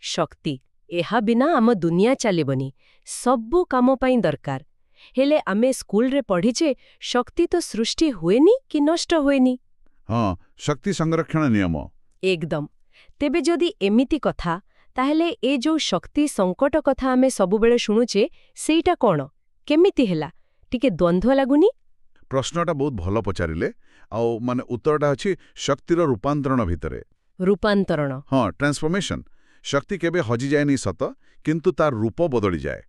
ଶକ୍ତି ଏହା ବିନା ଆମ ଦୁନିଆ ଚାଲିବନି। ସବୁ କାମ ପାଇଁ ଦରକାର। ହେଲେ ଆମେ ସ୍କୁଲରେ ପଢ଼ିଛେ ଶକ୍ତି ତ ସୃଷ୍ଟି ହୁଏନି କି ନଷ୍ଟ ହୁଏନି। ହଁ, ଶକ୍ତି ସଂରକ୍ଷଣ ନିୟମ। ଏକଦମ। ତେବେ ଯଦି ଏମିତି କଥା, ତାହେଲେ ଏ ଯୋଉ ଶକ୍ତି ସଙ୍କଟ କଥା ଆମେ ସବୁବେଳେ ଶୁଣୁଛେ ସେଇଟା କ'ଣ? କେମିତି ହେଲା? ଟିକେ ଦ୍ୱନ୍ଦ୍ୱ ଲାଗୁନି? ପ୍ରଶ୍ନଟା ବହୁତ ଭଲ ପଚାରିଲେ। ଆଉ ଉତ୍ତରଟା ଅଛି ଶକ୍ତିର ରୂପାନ୍ତରଣ ଭିତରେ। ରୂପାନ୍ତରଣ। ହଁ, ଟ୍ରାନ୍ସଫର୍ମେସନ୍। ଶକ୍ତି କେବେ ହଜିଯାଏନି ସତ, କିନ୍ତୁ ତାର ରୂପ ବଦଳିଯାଏ।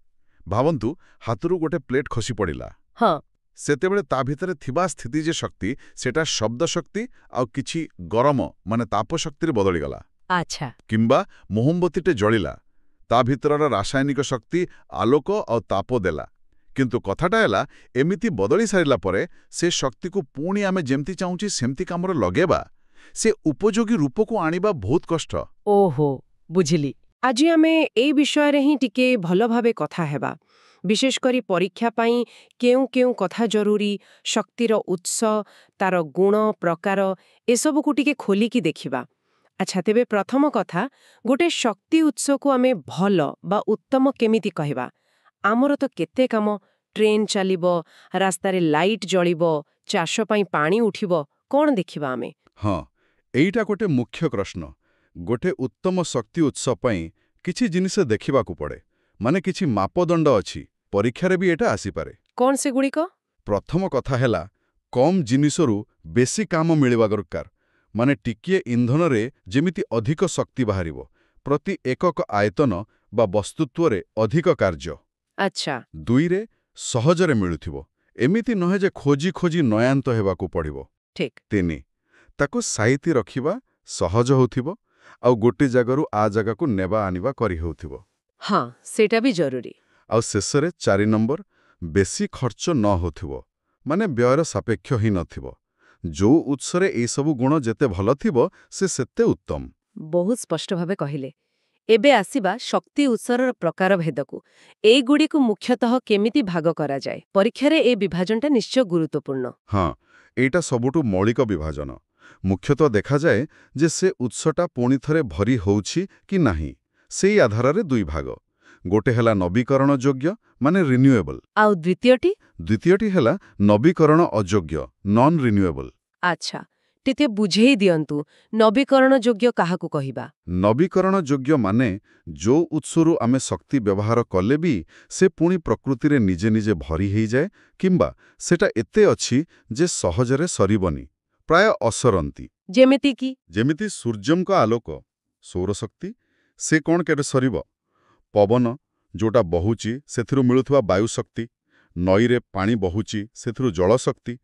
ଭାବନ୍ତୁ, ହାତରୁ ଗୋଟେ ପ୍ଲେଟ୍ ଖସି ପଡ଼ିଲା। ହଁ। ସେତେବେଳେ ତା ଭିତରେ ଥିବା ସ୍ଥିତି ଯେ ଶକ୍ତି, ସେଟା ଶବ୍ଦ ଶକ୍ତି ଆଉ କିଛି ଗରମ ତାପ ଶକ୍ତିରେ ବଦଳିଗଲା। ଆଚ୍ଛା। କିମ୍ବା ମହମବତୀଟେ ଜଳିଲା, ତା ଭିତରର ରାସାୟନିକ ଶକ୍ତି ଆଲୋକ ଆଉ ତାପ ଦେଲା। କିନ୍ତୁ କଥାଟା ହେଲା, ଏମିତି ବଦଳି ସାରିଲା ପରେ ସେ ଶକ୍ତିକୁ ପୁଣି ଆମେ ଯେମିତି ଚାହୁଁଛି ସେମିତି କାମରେ ଲଗେଇବା, ସେ ଉପଯୋଗୀ ରୂପକୁ ଆଣିବା ବହୁତ କଷ୍ଟ। ଓହୋ, ବୁଝିଲି। ଆଜି ଆମେ ଏଇ ବିଷୟରେ ହିଁ ଟିକେ ଭଲ ଭାବେ କଥା ହେବା। ବିଶେଷ କରି ପରୀକ୍ଷା ପାଇଁ କେଉଁ କେଉଁ କଥା ଜରୁରୀ, ଶକ୍ତିର ଉତ୍ସ, ତାର ଗୁଣ, ପ୍ରକାର, ଏସବୁକୁ ଟିକେ ଖୋଲିକି ଦେଖିବା। ଆଚ୍ଛା, ତେବେ ପ୍ରଥମ କଥା, ଗୋଟେ ଶକ୍ତି ଉତ୍ସକୁ ଆମେ ଭଲ ବା ଉତ୍ତମ କେମିତି କହିବା? ଆମର ତ କେତେ କାମ, ଟ୍ରେନ୍ ଚାଲିବ, ରାସ୍ତାରେ ଲାଇଟ୍ ଜଳିବ, ଚାଷ ପାଇଁ ପାଣି ଉଠିବ, କ'ଣ ଦେଖିବା ଆମେ? ହଁ, ଏଇଟା ଗୋଟେ ମୁଖ୍ୟ ପ୍ରଶ୍ନ। ଗୋଟେ ଉତ୍ତମ ଶକ୍ତି ଉତ୍ସ ପାଇଁ କିଛି ଜିନିଷ ଦେଖିବାକୁ ପଡ଼େ। କିଛି ମାପଦଣ୍ଡ ଅଛି। ପରୀକ୍ଷାରେ ବି ଏଟା ଆସିପାରେ। କ'ଣ ସେଗୁଡ଼ିକ? ପ୍ରଥମ କଥା ହେଲା, କମ୍ ଜିନିଷରୁ ବେଶୀ କାମ ମିଳିବା ଦରକାର। ଟିକିଏ ଇନ୍ଧନରେ ଯେମିତି ଅଧିକ ଶକ୍ତି ବାହାରିବ, ପ୍ରତି ଏକକ ଆୟତନ ବା ବସ୍ତୁତ୍ୱରେ ଅଧିକ କାର୍ଯ୍ୟ। ଆଚ୍ଛା। 2ରେ, ସହଜରେ ମିଳୁଥିବ। ଏମିତି ନୁହେଁ ଯେ ଖୋଜି ଖୋଜି ନୟାନ୍ତ ହେବାକୁ ପଡ଼ିବ। ଠିକ୍। 3, ତାକୁ ସାଇତି ରଖିବା ସହଜ ହେଉଥିବ, ଆଉ ଗୋଟେ ଜାଗାରୁ ଆ ଜାଗାକୁ ନେବା ଆଣିବା କରି ହେଉଥିବ। ହଁ, ସେଇଟା ବି ଜରୁରୀ। ଆଉ ଶେଷରେ 4 ନମ୍ବର, ବେଶୀ ଖର୍ଚ୍ଚ ନ ହେଉଥିବ, ବ୍ୟୟର ସାପେକ୍ଷ ହିଁ ନଥିବ। ଯୋଉ ଉତ୍ସରେ ଏଇସବୁ ଗୁଣ ଯେତେ ଭଲ ଥିବ, ସେ ସେତେ ଉତ୍ତମ। ବହୁତ ସ୍ପଷ୍ଟ ଭାବେ କହିଲେ। ଏବେ ଆସିବା ଶକ୍ତି ଉତ୍ସର ପ୍ରକାରଭେଦକୁ। ଏଇଗୁଡ଼ିକୁ ମୁଖ୍ୟତଃ କେମିତି ଭାଗ କରାଯାଏ? ପରୀକ୍ଷାରେ ଏ ବିଭାଜନଟା ନିଶ୍ଚୟ ଗୁରୁତ୍ୱପୂର୍ଣ୍ଣ। ହଁ, ଏଇଟା ସବୁଠୁ ମୌଳିକ ବିଭାଜନ। ମୁଖ୍ୟତଃ ଦେଖାଯାଏ ଯେ ସେ ଉତ୍ସଟା ପୁଣି ଥରେ ଭରି ହେଉଛି କି ନାହିଁ। ସେଇ ଆଧାରରେ 2 ଭାଗ। ଗୋଟେ ହେଲା ନବୀକରଣ ଯୋଗ୍ୟ, ରିନ୍ୟୁଏବଲ୍। ଆଉ ଦ୍ୱିତୀୟଟି? ଦ୍ୱିତୀୟଟି ହେଲା ନବୀକରଣ ଅଯୋଗ୍ୟ, ନନ୍ ରିନ୍ୟୁଏବଲ୍। ଆଚ୍ଛା, ଟିକେ ବୁଝେଇ ଦିଅନ୍ତୁ, ନବୀକରଣ ଯୋଗ୍ୟ କାହାକୁ କହିବା? ନବୀକରଣ ଯୋଗ୍ୟ ଯୋଉ ଉତ୍ସରୁ ଆମେ ଶକ୍ତି ବ୍ୟବହାର କଲେ ବି ସେ ପୁଣି ପ୍ରକୃତିରେ ନିଜେ ନିଜେ ଭରି ହେଇଯାଏ, କିମ୍ବା ସେଟା ଏତେ ଅଛି ଯେ ସହଜରେ ସରିବନି, ପ୍ରାୟ ଅସରନ୍ତି। ଯେମିତିକି? ଯେମିତି ସୂର୍ଯ୍ୟଙ୍କ ଆଲୋକ, ସୌରଶକ୍ତି, ସେ କ'ଣ କେବେ ସରିବ? ପବନ, ଯୋଉଟା ବହୁଛି, ସେଥିରୁ ମିଳୁଥିବା ବାୟୁଶକ୍ତି, ନଈରେ ପାଣି ବହୁଛି, ସେଥିରୁ ଜଳଶକ୍ତି,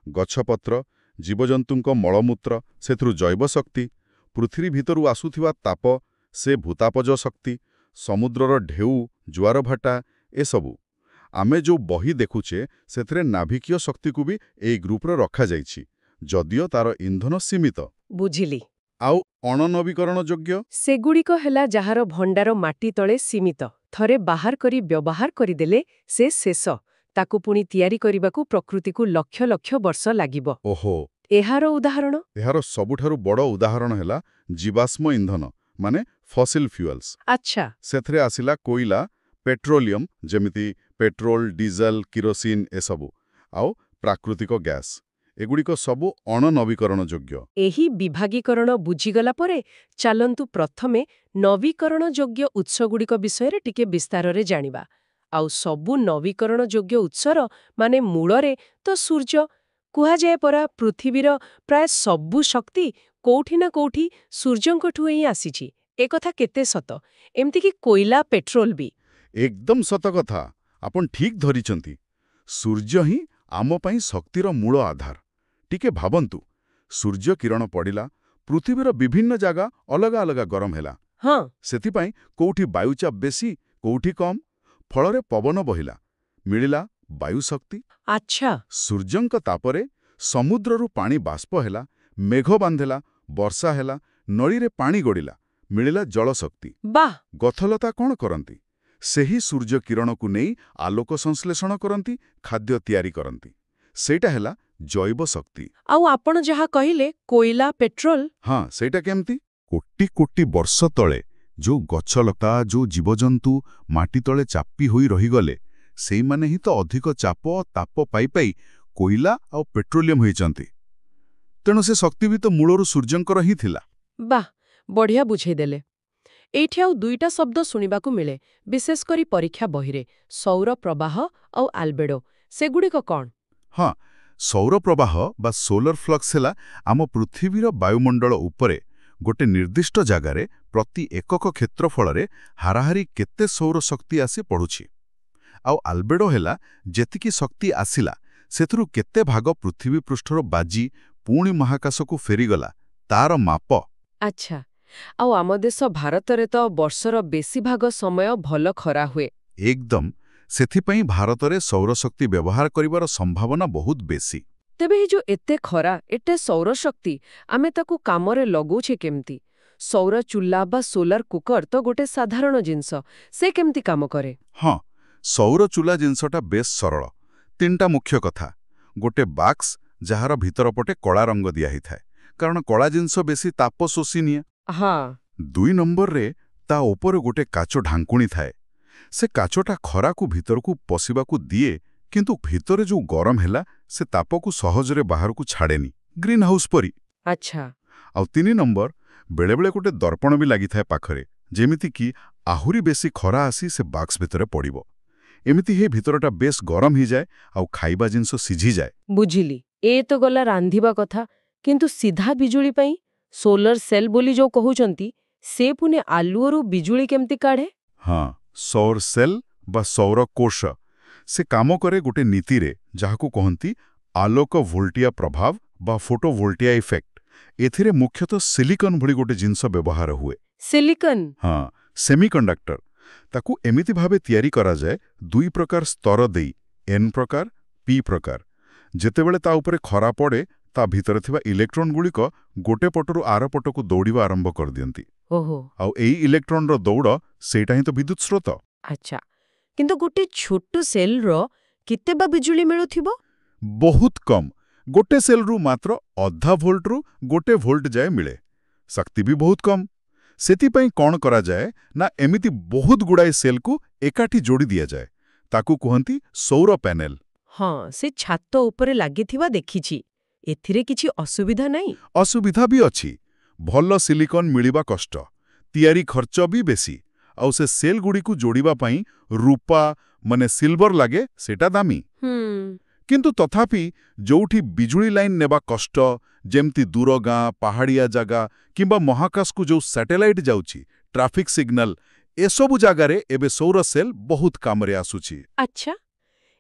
ଗଛପତ୍ର, ଜୀବଜନ୍ତୁଙ୍କ ମଳମୂତ୍ର, ସେଥିରୁ ଜୈବଶକ୍ତି, ପୃଥିବୀ ଭିତରୁ ଆସୁଥିବା ତାପ, ସେ ଭୂତାପଜ ଶକ୍ତି, ସମୁଦ୍ରର ଢେଉ, ଜୁଆରଭାଟା, ଏସବୁ। ଆମେ ଯୋଉ ବହି ଦେଖୁଛେ, ସେଥିରେ ନାଭିକୀୟ ଶକ୍ତିକୁ ବି ଏଇ ଗ୍ରୁପରେ ରଖାଯାଇଛି, ଯଦିଓ ତାର ଇନ୍ଧନ ସୀମିତ। ବୁଝିଲି। ଆଉ ଅଣନବୀକରଣ ଯୋଗ୍ୟ? ସେଗୁଡ଼ିକ ହେଲା ଯାହାର ଭଣ୍ଡାର ମାଟି ତଳେ ସୀମିତ। ଥରେ ବାହାର କରି ବ୍ୟବହାର କରିଦେଲେ ସେ ଶେଷ। ତାକୁ ପୁଣି ତିଆରି କରିବାକୁ ପ୍ରକୃତିକୁ ଲକ୍ଷ ଲକ୍ଷ ବର୍ଷ ଲାଗିବ। ଓହୋ। ଏହାର ଉଦାହରଣ? ଏହାର ସବୁଠାରୁ ବଡ଼ ଉଦାହରଣ ହେଲା ଜୀବାଶ୍ମ ଇନ୍ଧନ, ଫସିଲ୍ ଫ୍ୟୁଏଲ୍ସ। ଆଚ୍ଛା। ସେଥିରେ ଆସିଲା କୋଇଲା, ପେଟ୍ରୋଲିୟମ, ଯେମିତି ପେଟ୍ରୋଲ, ଡିଜେଲ, କିରୋସିନ, ଏସବୁ, ଆଉ ପ୍ରାକୃତିକ ଗ୍ୟାସ୍। ଏଗୁଡ଼ିକ ସବୁ ଅଣନବୀକରଣ ଯୋଗ୍ୟ। ଏହି ବିଭାଗୀକରଣ ବୁଝିଗଲା ପରେ ଚାଲନ୍ତୁ ପ୍ରଥମେ ନବୀକରଣ ଯୋଗ୍ୟ ଉତ୍ସଗୁଡ଼ିକ ବିଷୟରେ ଟିକେ ବିସ୍ତାରରେ ଜାଣିବା। ଆଉ ସବୁ ନବୀକରଣ ଯୋଗ୍ୟ ଉତ୍ସର ମୂଳରେ ତ ସୂର୍ଯ୍ୟ। କୁହାଯାଏ ପରା, ପୃଥିବୀର ପ୍ରାୟ ସବୁ ଶକ୍ତି କୋଉଠି ନା କୋଉଠି ସୂର୍ଯ୍ୟଙ୍କଠୁ ହିଁ ଆସିଛି। ଏକଥା କେତେ ସତ? ଏମିତିକି କୋଇଲା, ପେଟ୍ରୋଲ ବି। ଏକଦମ ସତ କଥା। ଆପଣ ଠିକ୍ ଧରିଛନ୍ତି। ସୂର୍ଯ୍ୟ ହିଁ ଆମ ପାଇଁ ଶକ୍ତିର ମୂଳ ଆଧାର। ଟିକେ ଭାବନ୍ତୁ, ସୂର୍ଯ୍ୟ କିରଣ ପଡ଼ିଲା, ପୃଥିବୀର ବିଭିନ୍ନ ଜାଗା ଅଲଗା ଅଲଗା ଗରମ ହେଲା। ହଁ। ସେଥିପାଇଁ କୋଉଠି ବାୟୁଚାପ ବେଶୀ, କୋଉଠି କମ୍, ଫଳରେ ପବନ ବହିଲା, ମିଳିଲା ବାୟୁଶକ୍ତି। ଆଚ୍ଛା। ସୂର୍ଯ୍ୟଙ୍କ ତାପରେ ସମୁଦ୍ରରୁ ପାଣି ବାଷ୍ପ ହେଲା, ମେଘ ବାନ୍ଧିଲା, ବର୍ଷା ହେଲା, ନଳୀରେ ପାଣି ଗଡ଼ିଲା, ମିଳିଲା ଜଳଶକ୍ତି। ବାଃ! ଗଛଲତା କ'ଣ କରନ୍ତି? ସେହି ସୂର୍ଯ୍ୟ କିରଣକୁ ନେଇ ଆଲୋକ ସଂଶ୍ଳେଷଣ କରନ୍ତି, ଖାଦ୍ୟ ତିଆରି କରନ୍ତି। ସେଇଟା ହେଲା ଜୈବ ଶକ୍ତି। ଆଉ ଆପଣ ଯାହା କହିଲେ କୋଇଲା, ପେଟ୍ରୋଲ? ହଁ, ସେଇଟା କେମିତି? କୋଟି କୋଟି ବର୍ଷ ତଳେ ଯୋଉ ଗଛଲତା ଯୋଉ ଜୀବଜନ୍ତୁ ମାଟି ତଳେ ଚାପି ହୋଇ ରହିଗଲେ ସେଇମାନେ ହିଁ ତ ଅଧିକ ଚାପ ତାପ ପାଇ ପାଇ କୋଇଲା ଆଉ ପେଟ୍ରୋଲିୟମ ହୋଇଛନ୍ତି। ତେଣୁ ସେ ଶକ୍ତି ବି ତ ମୂଳରୁ ସୂର୍ଯ୍ୟଙ୍କର ହିଁ ଥିଲା। ବାଃ, ବଢ଼ିଆ ବୁଝେଇଦେଲେ। ଏଇଠି ଆଉ ଦୁଇଟା ଶବ୍ଦ ଶୁଣିବାକୁ ମିଳେ, ବିଶେଷ କରି ପରୀକ୍ଷା ବହିରେ, ସୌର ପ୍ରବାହ ଆଉ ଆଲବେଡୋ। ସେଗୁଡ଼ିକ କ'ଣ? ହଁ, ସୌର ପ୍ରବାହ ବା ସୋଲାର ଫ୍ଲକ୍ସ ହେଲା ଆମ ପୃଥିବୀର ବାୟୁମଣ୍ଡଳ ଉପରେ ଗୋଟେ ନିର୍ଦ୍ଦିଷ୍ଟ ଜାଗାରେ ପ୍ରତି ଏକକ କ୍ଷେତ୍ରଫଳରେ ହାରାହାରି କେତେ ସୌର ଶକ୍ତି ଆସି ପଡ଼ୁଛି। ଆଉ ଆଲବେଡୋ ହେଲା ଯେତିକି ଶକ୍ତି ଆସିଲା ସେଥିରୁ କେତେ ଭାଗ ପୃଥିବୀ ପୃଷ୍ଠରୁ ବାଜି ପୁଣି ମହାକାଶକୁ ଫେରିଗଲା ତାର ମାପ। ଆଚ୍ଛା, ଆଉ ଆମ ଦେଶ ଭାରତରେ ତ ବର୍ଷର ବେଶୀ ଭାଗ ସମୟ ଭଲ ଖରା ହୁଏ। ଏକଦମ। ସେଥିପାଇଁ ଭାରତରେ ସୌରଶକ୍ତି ବ୍ୟବହାର କରିବାର ସମ୍ଭାବନା ବହୁତ ବେଶୀ। ତେବେ ଏଇ ଯୋଉ ଏତେ ଖରା, ଏତେ ସୌରଶକ୍ତି, ଆମେ ତାକୁ କାମରେ ଲଗଉଛେ କେମିତି? ସୌର ଚୁଲା ବା ସୋଲାର କୁକର ତ ଗୋଟେ ସାଧାରଣ ଜିନିଷ, ସେ କେମିତି କାମ କରେ? ହଁ, ସୌର ଚୁଲା ଜିନିଷଟା ବେଶ୍ ସରଳ। 3ଟା ମୁଖ୍ୟ କଥା। ଗୋଟେ ବାକ୍ସ ଯାହାର ଭିତର ପଟେ କଳା ରଙ୍ଗ ଦିଆହେଇଥାଏ, କାରଣ କଳା ଜିନିଷ ବେଶୀ ତାପ ଶୋଷି ନିଏ। ହଁ। 2 ନମ୍ବରରେ ତା ଉପରେ ଗୋଟେ କାଚ ଢାଙ୍କୁଣୀ ଥାଏ। ସେ କାଚଟା ଖରାକୁ ଭିତରକୁ ପଶିବାକୁ ଦିଏ, କିନ୍ତୁ ଭିତରେ ଯୋଉ ଗରମ ହେଲା ସେ ତାପକୁ ସହଜରେ ବାହାରକୁ ଛାଡ଼େନି, ଗ୍ରୀନ୍ ହାଉସ୍ ପରି। ଆଚ୍ଛା। ଆଉ 3 ନମ୍ବର, ବେଳେବେଳେ ଗୋଟେ ଦର୍ପଣ ବି ଲାଗିଥାଏ ପାଖରେ, ଯେମିତିକି ଆହୁରି ବେଶୀ ଖରା ଆସି ସେ ବାକ୍ସ ଭିତରେ ପଡ଼ିବ। ଏମିତି ହିଁ ଭିତରଟା ବେଶ୍ ଗରମ ହେଇଯାଏ ଆଉ ଖାଇବା ଜିନିଷ ସିଝିଯାଏ। ବୁଝିଲି। ଏ ତ ଗଲା ରାନ୍ଧିବା କଥା, କିନ୍ତୁ ସିଧା ବିଜୁଳି ପାଇଁ ସୋଲାର ସେଲ୍ ବୋଲି ଯୋଉ କହୁଛନ୍ତି, ସେ ପୁଣି ଆଲୁଅରୁ ବିଜୁଳି କେମିତି କାଢ଼େ? ହଁ, ସୌର ସେଲ୍ ବା ସୌର କୋଷ। ସେ କାମ କରେ ଗୋଟେ ନୀତିରେ, ଯାହାକୁ କହନ୍ତି ଆଲୋକ ଭୋଲ୍ଟିଆ ପ୍ରଭାବ ବା ଫୋଟୋ ଭୋଲ୍ଟିଆ ଇଫେକ୍ଟ। ଏଥିରେ ମୁଖ୍ୟତଃ ସିଲିକନ୍ ଭଳି ଗୋଟେ ଜିନିଷ ବ୍ୟବହାର ହୁଏ। ସିଲିକନ୍? ହଁ, ସେମିକଣ୍ଡକ୍ଟର। ତାକୁ ଏମିତି ଭାବେ ତିଆରି କରାଯାଏ 2 ପ୍ରକାର ସ୍ତର ଦେଇ, ଏନ୍ ପ୍ରକାର, ପି ପ୍ରକାର। ଯେତେବେଳେ ତା ଉପରେ ଖରା ପଡ଼େ, ତା ଭିତରେ ଥିବା ଇଲେକ୍ଟ୍ରନଗୁଡ଼ିକ ଗୋଟେ ପଟରୁ ଆର ପଟକୁ ଦୌଡ଼ିବା ଆରମ୍ଭ କରିଦିଅନ୍ତି। ଓହୋ। ଆଉ ଏଇ ଇଲେକ୍ଟ୍ରନର ଦୌଡ଼, ସେଇଟା ହିଁ ତ ବିଦ୍ୟୁତ୍ ସ୍ରୋତ। ଆଚ୍ଛା, କିନ୍ତୁ ଗୋଟେ ଛୋଟ ସେଲ୍ର କେତେ ବା ବିଜୁଳି ମିଳୁଥିବ? ବହୁତ କମ୍। ଗୋଟେ ସେଲ୍ରୁ ମାତ୍ର ଅଧା ଭୋଲ୍ଟରୁ 1 ଭୋଲ୍ଟ ଯାଏ ମିଳେ। ଶକ୍ତି ବି ବହୁତ କମ୍। ସେଥିପାଇଁ କ'ଣ କରାଯାଏ ନା, ଏମିତି ବହୁତ ଗୁଡ଼ାଏ ସେଲ୍କୁ ଏକାଠି ଯୋଡ଼ି ଦିଆଯାଏ। ତାକୁ କୁହନ୍ତି ସୌର ପ୍ୟାନେଲ। ହଁ, ସେ ଛାତ ଉପରେ ଲାଗିଥିବା ଦେଖିଛି। ଏଥିରେ କିଛି ଅସୁବିଧା ନାହିଁ? ଅସୁବିଧା ବି ଅଛି। ଭଲ ସିଲିକନ୍ ମିଳିବା କଷ୍ଟ, ତିଆରି ଖର୍ଚ୍ଚ ବି ବେଶୀ, ଆଉ ସେ ସେଲ୍ଗୁଡ଼ିକୁ ଯୋଡ଼ିବା ପାଇଁ ରୂପା ମାନେ ସିଲଭର ଲାଗେ, ସେଟା ଦାମୀ। କିନ୍ତୁ ତଥାପି ଯୋଉଠି ବିଜୁଳି ଲାଇନ୍ ନେବା କଷ୍ଟ, ଯେମିତି ଦୂର ଗାଁ, ପାହାଡ଼ିଆ ଜାଗା କିମ୍ବା ମହାକାଶକୁ ଯୋଉ ସ୍ୟାଟେଲାଇଟ୍ ଯାଉଛି, ଟ୍ରାଫିକ୍ ସିଗ୍ନାଲ, ଏସବୁ ଜାଗାରେ ଏବେ ସୌର ସେଲ୍ ବହୁତ କାମରେ ଆସୁଛି। ଆଚ୍ଛା,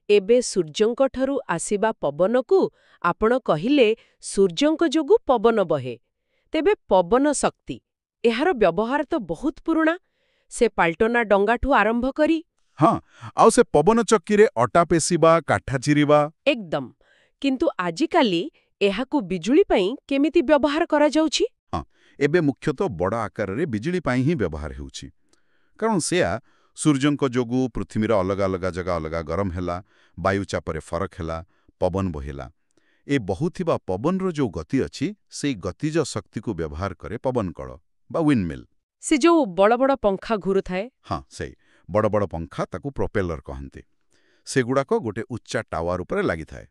ଏବେ ସୂର୍ଯ୍ୟଙ୍କଠାରୁ ଆସିବା ପବନକୁ ଆପଣ କହିଲେ ସୂର୍ଯ୍ୟଙ୍କ ଯୋଗୁଁ ପବନ ବହେ। ତେବେ ପବନ ଶକ୍ତି, ଏହାର ବ୍ୟବହାର ତ ବହୁତ ପୁରୁଣା। ସେ ପାଲ୍ଟନା ଡଙ୍ଗାଠୁ ଆରମ୍ଭ କରି। ହଁ, ଆଉ ସେ ପବନ ଚକ୍କିରେ ଅଟା ପେଷିବା, କାଠ ଚିରିବା। ଏକଦମ। କିନ୍ତୁ ଆଜିକାଲି ଏହାକୁ ବିଜୁଳି ପାଇଁ କେମିତି ବ୍ୟବହାର କରାଯାଉଛି? ହଁ, ଏବେ ମୁଖ୍ୟତଃ ବଡ଼ ଆକାରରେ ବିଜୁଳି ପାଇଁ ହିଁ ବ୍ୟବହାର ହେଉଛି। କାରଣ ସେୟା ସୂର୍ଯ୍ୟଙ୍କ ଯୋଗୁଁ ପୃଥିବୀର ଅଲଗା ଅଲଗା ଜାଗା ଅଲଗା ଗରମ ହେଲା, ବାୟୁଚାପରେ ଫରକ ହେଲା, ପବନ ବହିଲା। ଏ ବହୁଥିବା ପବନର ଯୋଉ ଗତି ଅଛି, ସେଇ ଗତିଜ ଶକ୍ତିକୁ ବ୍ୟବହାର କରେ ପବନ କଳ ବା ୱିଣ୍ଡମିଲ୍। ସେ ଯୋଉ ବଡ଼ ବଡ଼ ପଙ୍ଖା ଘୁରୁଥାଏ? ହଁ, ସେଇ ବଡ଼ ବଡ଼ ପଙ୍ଖା, ତାକୁ ପ୍ରୋପେଲର କହନ୍ତି। ସେଗୁଡ଼ାକ ଗୋଟେ ଉଚ୍ଚା ଟାୱାର ଉପରେ ଲାଗିଥାଏ।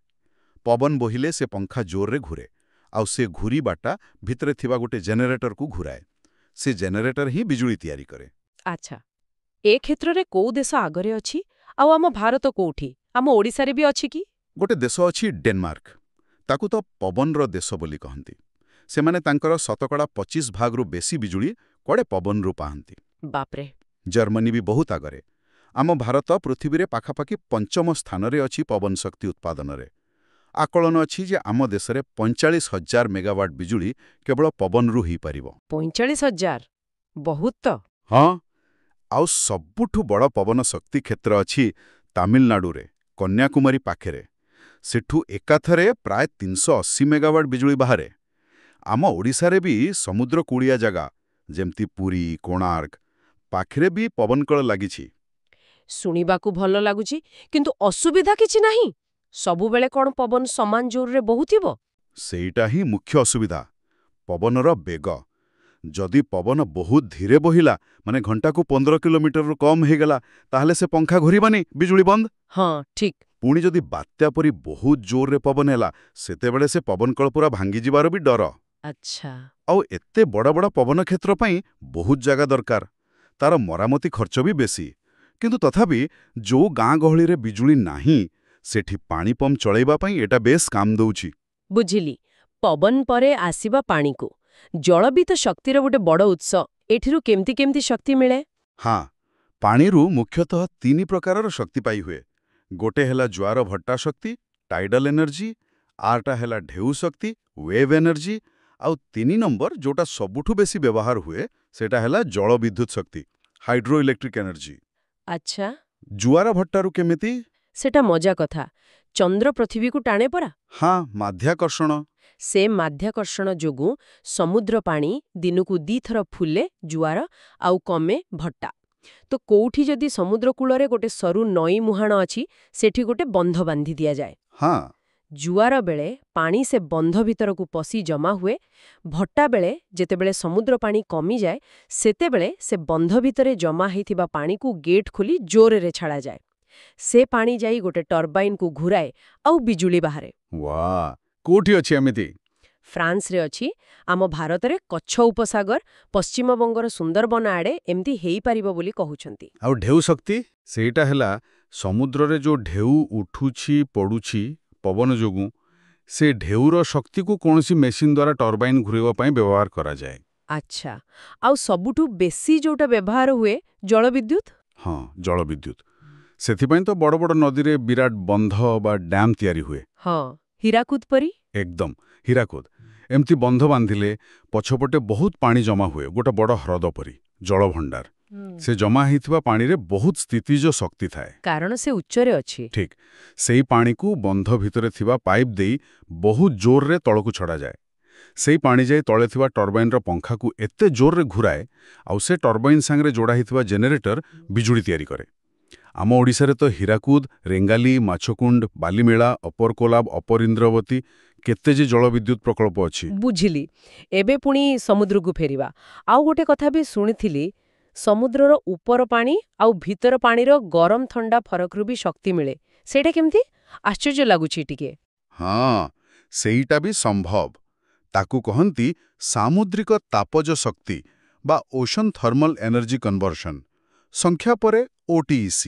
ପବନ ବହିଲେ ସେ ପଙ୍ଖା ଜୋରରେ ଘୁରେ, ଆଉ ସେ ଘୁରିବାଟା ଭିତରେ ଥିବା ଗୋଟେ ଜେନେରେଟରକୁ ଘୁରାଏ। ସେ ଜେନେରେଟର ହିଁ ବିଜୁଳି ତିଆରି କରେ। ଆଚ୍ଛା, ଏ କ୍ଷେତ୍ରରେ କୋଉ ଦେଶ ଆଗରେ ଅଛି? ଆଉ ଆମ ଭାରତ କୋଉଠି? ଆମ ଓଡ଼ିଶାରେ ବି ଅଛି କି? ଗୋଟେ ଦେଶ ଅଛି ଡେନମାର୍କ। ତାକୁ ତ ପବନର ଦେଶ ବୋଲି କହନ୍ତି। ସେମାନେ ତାଙ୍କର 25% ବେଶୀ ବିଜୁଳି କୁଆଡ଼େ ପବନରୁ ପାଆନ୍ତି। ବାପରେ। ଜର୍ମାନୀ ବି ବହୁତ ଆଗରେ। ଆମ ଭାରତ ପୃଥିବୀରେ ପାଖାପାଖି 5ମ ସ୍ଥାନରେ ଅଛି ପବନ ଶକ୍ତି ଉତ୍ପାଦନରେ। ଆକଳନ ଅଛି ଯେ ଆମ ଦେଶରେ 45,000 ମେଗାୱାଟ ବିଜୁଳି କେବଳ ପବନରୁ ହୋଇପାରିବ। 45,000? ବହୁତ ତ। ହଁ, ଆଉ ସବୁଠୁ ବଡ଼ ପବନ ଶକ୍ତି କ୍ଷେତ୍ର ଅଛି ତାମିଲନାଡୁରେ, କନ୍ୟାକୁମାରୀ ପାଖରେ। ସେଠୁ ଏକାଥରେ ପ୍ରାୟ 380 ମେଗାୱାଟ ବିଜୁଳି ବାହାରେ। ଆମ ଓଡ଼ିଶାରେ ବି ସମୁଦ୍ର କୂଳିଆ ଜାଗା, ଯେମିତି ପୁରୀ, କୋଣାର୍କ ପାଖରେ ବି ପବନକଳ ଲାଗିଛି। ଶୁଣିବାକୁ ଭଲ ଲାଗୁଛି, କିନ୍ତୁ ଅସୁବିଧା କିଛି ନାହିଁ? ସବୁବେଳେ କ'ଣ ପବନ ସମାନ ଜୋରରେ ବହୁଥିବ? ସେଇଟା ହିଁ ମୁଖ୍ୟ ଅସୁବିଧା, ପବନର ବେଗ। ଯଦି ପବନ ବହୁତ ଧୀରେ ବହିଲା, ମାନେ ଘଣ୍ଟାକୁ 15 କିଲୋମିଟରରୁ କମ୍ ହେଇଗଲା, ତାହେଲେ ସେ ପଙ୍ଖା ଘୂରିବନି, ବିଜୁଳି ବନ୍ଦ। ହଁ ଠିକ୍। ପୁଣି ଯଦି ବାତ୍ୟା ପରି ବହୁତ ଜୋରରେ ପବନ ହେଲା, ସେତେବେଳେ ସେ ପବନକଳ ପୁରା ଭାଙ୍ଗିଯିବାର ବି ଡର। ଆଚ୍ଛା। ଆଉ ଏତେ ବଡ଼ ବଡ଼ ପବନ କ୍ଷେତ୍ର ପାଇଁ ବହୁତ ଜାଗା ଦରକାର। ତାର ମରାମତି ଖର୍ଚ୍ଚ ବି ବେଶୀ। କିନ୍ତୁ ତଥାପି ଯୋଉ ଗାଁ ଗହଳିରେ ବିଜୁଳି ନାହିଁ, ସେଠି ପାଣି ପମ୍ପ ଚଳାଇବା ପାଇଁ ଏଟା ବେଶ୍ କାମ ଦଉଛି। ବୁଝିଲି। ପବନ ପରେ ଆସିବା ପାଣିକୁ। ଜଳ ବି ତ ଶକ୍ତିର ଗୋଟେ ବଡ଼ ଉତ୍ସ। ଏଠିରୁ କେମିତି କେମିତି ଶକ୍ତି ମିଳେ? ହଁ, ପାଣିରୁ ମୁଖ୍ୟତଃ 3 ପ୍ରକାରର ଶକ୍ତି ପାଇ ହୁଏ। ଗୋଟେ ହେଲା ଜୁଆର ଭଟ୍ଟା ଶକ୍ତି, ଟାଇଡାଲ ଏନର୍ଜି, ଆରଟା ହେଲା ଢେଉ ଶକ୍ତି, ୱେଭ୍ ଏନର୍ଜି, ଆଉ 3 ନମ୍ବର ଯୋଉଟା ସବୁଠୁ ବେଶୀ ବ୍ୟବହାର ହୁଏ, ସେଟା ହେଲା ଜଳ ବିଦ୍ୟୁତ ଶକ୍ତି, ହାଇଡ୍ରୋ ଇଲେକ୍ଟ୍ରିକ୍ ଏନର୍ଜି। ଆଚ୍ଛା। ଜୁଆର ଭଟ୍ଟାରୁ କେମିତି? ସେଟା ମଜା କଥା। ଚନ୍ଦ୍ର ପୃଥିବୀକୁ ଟାଣେ ପରା। ହଁ, ମାଧ୍ୟାକର୍ଷଣ। ସେ ମାଧ୍ୟାକର୍ଷଣ ଯୋଗୁଁ ସମୁଦ୍ର ପାଣି ଦିନକୁ 2 ଥର ଫୁଲେ ଜୁଆର ଆଉ କମେ ଭଟ୍ଟା। ତ କୋଉଠି ଯଦି ସମୁଦ୍ର କୂଳରେ ଗୋଟେ ସରୁ ନଈ ମୁହାଣ ଅଛି, ସେଠି ଗୋଟେ ବନ୍ଧ ବାନ୍ଧି ଦିଆଯାଏ। ହଁ, ଜୁଆର ବେଳେ ପାଣି ସେ ବନ୍ଧ ଭିତରକୁ ପଶି ଜମା ହୁଏ। ଭଟ୍ଟା ବେଳେ ଯେତେବେଳେ ସମୁଦ୍ର ପାଣି କମିଯାଏ, ସେତେବେଳେ ସେ ବନ୍ଧ ଭିତରେ ଜମା ହେଇଥିବା ପାଣିକୁ ଗେଟ୍ ଖୋଲି ଜୋରରେ ଛାଡ଼ାଯାଏ। ସେ ପାଣି ଯାଇ ଗୋଟେ ଟର୍ବାଇନ୍କୁ ଘୁରାଏ ଆଉ ବିଜୁଳି ବାହାରେ। ୱାଆ, କୋଉଠି ଅଛି ଏମିତି? ଫ୍ରାନ୍ସରେ ଅଛି। ଆମ ଭାରତରେ କଚ୍ଛ ଉପସାଗର, ପଶ୍ଚିମବଙ୍ଗର ସୁନ୍ଦରବନ ଆଡ଼େ ଏମିତି ହେଇପାରିବ ବୋଲି କହୁଛନ୍ତି। ଆଉ ଢେଉ ଶକ୍ତି? ସେଇଟା ହେଲା ସମୁଦ୍ରରେ ଯୋଉ ଢେଉ ଉଠୁଛି ପଡ଼ୁଛି ପବନ ଯୋଗୁଁ, ସେ ଢେଉର ଶକ୍ତିକୁ କୌଣସି ମେସିନ୍ ଦ୍ୱାରା ଟର୍ବାଇନ୍ ଘୂରାଇବା ପାଇଁ ବ୍ୟବହାର କରାଯାଏ। ଆଚ୍ଛା। ଆଉ ସବୁଠୁ ବେଶୀ ଯୋଉଟା ବ୍ୟବହାର ହୁଏ, ଜଳବିଦ୍ୟୁତ? ହଁ, ଜଳବିଦ୍ୟୁତ। ସେଥିପାଇଁ ତ ବଡ଼ ବଡ଼ ନଦୀରେ ବିରାଟ ବନ୍ଧ ବା ଡ୍ୟାମ୍ ତିଆରି ହୁଏ। ହଁ, ହୀରାକୁଦ ପରି? ଏକଦମ, ହୀରାକୁଦ। ଏମିତି ବନ୍ଧ ବାନ୍ଧିଲେ ପଛପଟେ ବହୁତ ପାଣି ଜମା ହୁଏ, ଗୋଟେ ବଡ଼ ହ୍ରଦ ପରି, ଜଳଭଣ୍ଡାର। ସେ ଜମା ହେଇଥିବା ପାଣିରେ ବହୁତ ସ୍ଥିତିଜ ଶକ୍ତି ଥାଏ। କାରଣ ସେ ଉଚ୍ଚରେ ଅଛି। ଠିକ୍। ସେଇ ପାଣିକୁ ବନ୍ଧ ଭିତରେ ଥିବା ପାଇପ୍ ଦେଇ ବହୁତ ଜୋରରେ ତଳକୁ ଛଡ଼ାଯାଏ। ସେଇ ପାଣି ଯାଇ ତଳେ ଥିବା ଟର୍ବାଇନ୍ର ପଙ୍ଖାକୁ ଏତେ ଜୋରରେ ଘୁରାଏ, ଆଉ ସେ ଟର୍ବାଇନ୍ ସାଙ୍ଗରେ ଯୋଡ଼ା ହେଇଥିବା ଜେନେରେଟର ବିଜୁଳି ତିଆରି କରେ। ଆମ ଓଡ଼ିଶାରେ ତ ହୀରାକୁଦ, ରେଙ୍ଗାଲି, ମାଛକୁଣ୍ଡ, ବାଲିମେଳା, ଅପର କୋଲାବ, ଅପର ଇନ୍ଦ୍ରବତୀ କେତେ ଯେ ଜଳବିଦ୍ୟୁତ ପ୍ରକଳ୍ପ ଅଛି। ବୁଝିଲି। ଏବେ ପୁଣି ସମୁଦ୍ରକୁ ଫେରିବା। ଆଉ ଗୋଟେ କଥା ବି ଶୁଣିଥିଲି, ସମୁଦ୍ରର ଉପର ପାଣି ଆଉ ଭିତର ପାଣିର ଗରମ ଥଣ୍ଡା ଫରକରୁ ବି ଶକ୍ତି ମିଳେ। ସେଇଟା କେମିତି? ଆଶ୍ଚର୍ଯ୍ୟ ଲାଗୁଛି ଟିକେ। ହଁ, ସେଇଟା ବି ସମ୍ଭବ। ତାକୁ କହନ୍ତି ସାମୁଦ୍ରିକ ତାପଜ ଶକ୍ତି ବା ଓସନ୍ ଥର୍ମାଲ ଏନର୍ଜି କନଭର୍ସନ୍। ସଂଖ୍ୟା ପରେ OTEC।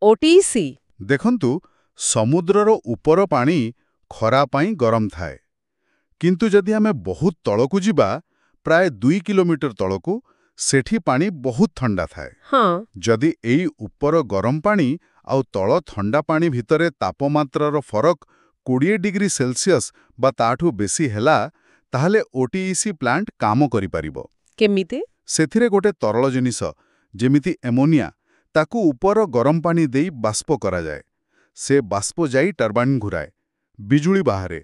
OTC? ଦେଖନ୍ତୁ, ସମୁଦ୍ରର ଉପର ପାଣି ଖରା ପାଇଁ ଗରମ ଥାଏ। କିନ୍ତୁ ଯଦି ଆମେ ବହୁତ ତଳକୁ ଯିବା, ପ୍ରାୟ 2 କିଲୋମିଟର ତଳକୁ, ସେଠି ପାଣି ବହୁତ ଥଣ୍ଡା ଥାଏ। ହଁ। ଯଦି ଏଇ ଉପର ଗରମ ପାଣି ଆଉ ତଳ ଥଣ୍ଡା ପାଣି ଭିତରେ ତାପମାତ୍ରାର ଫରକ 20 ଡିଗ୍ରୀ ସେଲସିୟସ୍ ବା ତାଠୁ ବେଶୀ ହେଲା, ତାହେଲେ OTEC ପ୍ଲାଣ୍ଟ କାମ କରିପାରିବ। କେମିତି? ସେଥିରେ ଗୋଟେ ତରଳ ଜିନିଷ, ଯେମିତି ଏମୋନିଆ, ତାକୁ ଉପର ଗରମ ପାଣି ଦେଇ ବାଷ୍ପ କରାଯାଏ। ସେ ବାଷ୍ପ ଯାଇ ଟର୍ବାଇନ୍ ଘୁରାଏ, ବିଜୁଳି ବାହାରେ।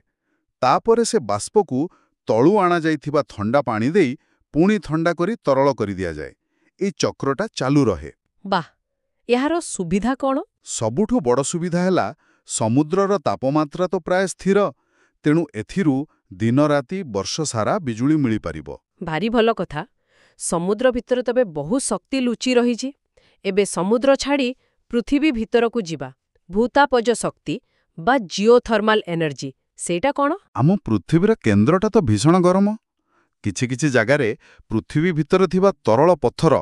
ତାପରେ ସେ ବାଷ୍ପକୁ ତଳୁ ଅଣାଯାଇଥିବା ଥଣ୍ଡା ପାଣି ଦେଇ ପୁଣି ଥଣ୍ଡା କରି ତରଳ କରିଦିଆଯାଏ। ଏଇ ଚକ୍ରଟା ଚାଲୁ ରହେ। ବାଃ, ଏହାର ସୁବିଧା କ'ଣ? ସବୁଠୁ ବଡ଼ ସୁବିଧା ହେଲା, ସମୁଦ୍ରର ତାପମାତ୍ରା ତ ପ୍ରାୟ ସ୍ଥିର, ତେଣୁ ଏଥିରୁ ଦିନରାତି ବର୍ଷ ସାରା ବିଜୁଳି ମିଳିପାରିବ। ଭାରି ଭଲ କଥା। ସମୁଦ୍ର ଭିତରେ ତେବେ ବହୁ ଶକ୍ତି ଲୁଚି ରହିଛି। ଏବେ ସମୁଦ୍ର ଛାଡ଼ି ପୃଥିବୀ ଭିତରକୁ ଯିବା। ଭୂତାପଜ ଶକ୍ତି ବା ଜିଓଥର୍ମାଲ ଏନର୍ଜି, ସେଇଟା କ'ଣ? ଆମ ପୃଥିବୀର କେନ୍ଦ୍ରଟା ତ ଭୀଷଣ ଗରମ। କିଛି କିଛି ଜାଗାରେ ପୃଥିବୀ ଭିତରେ ଥିବା ତରଳ ପଥର,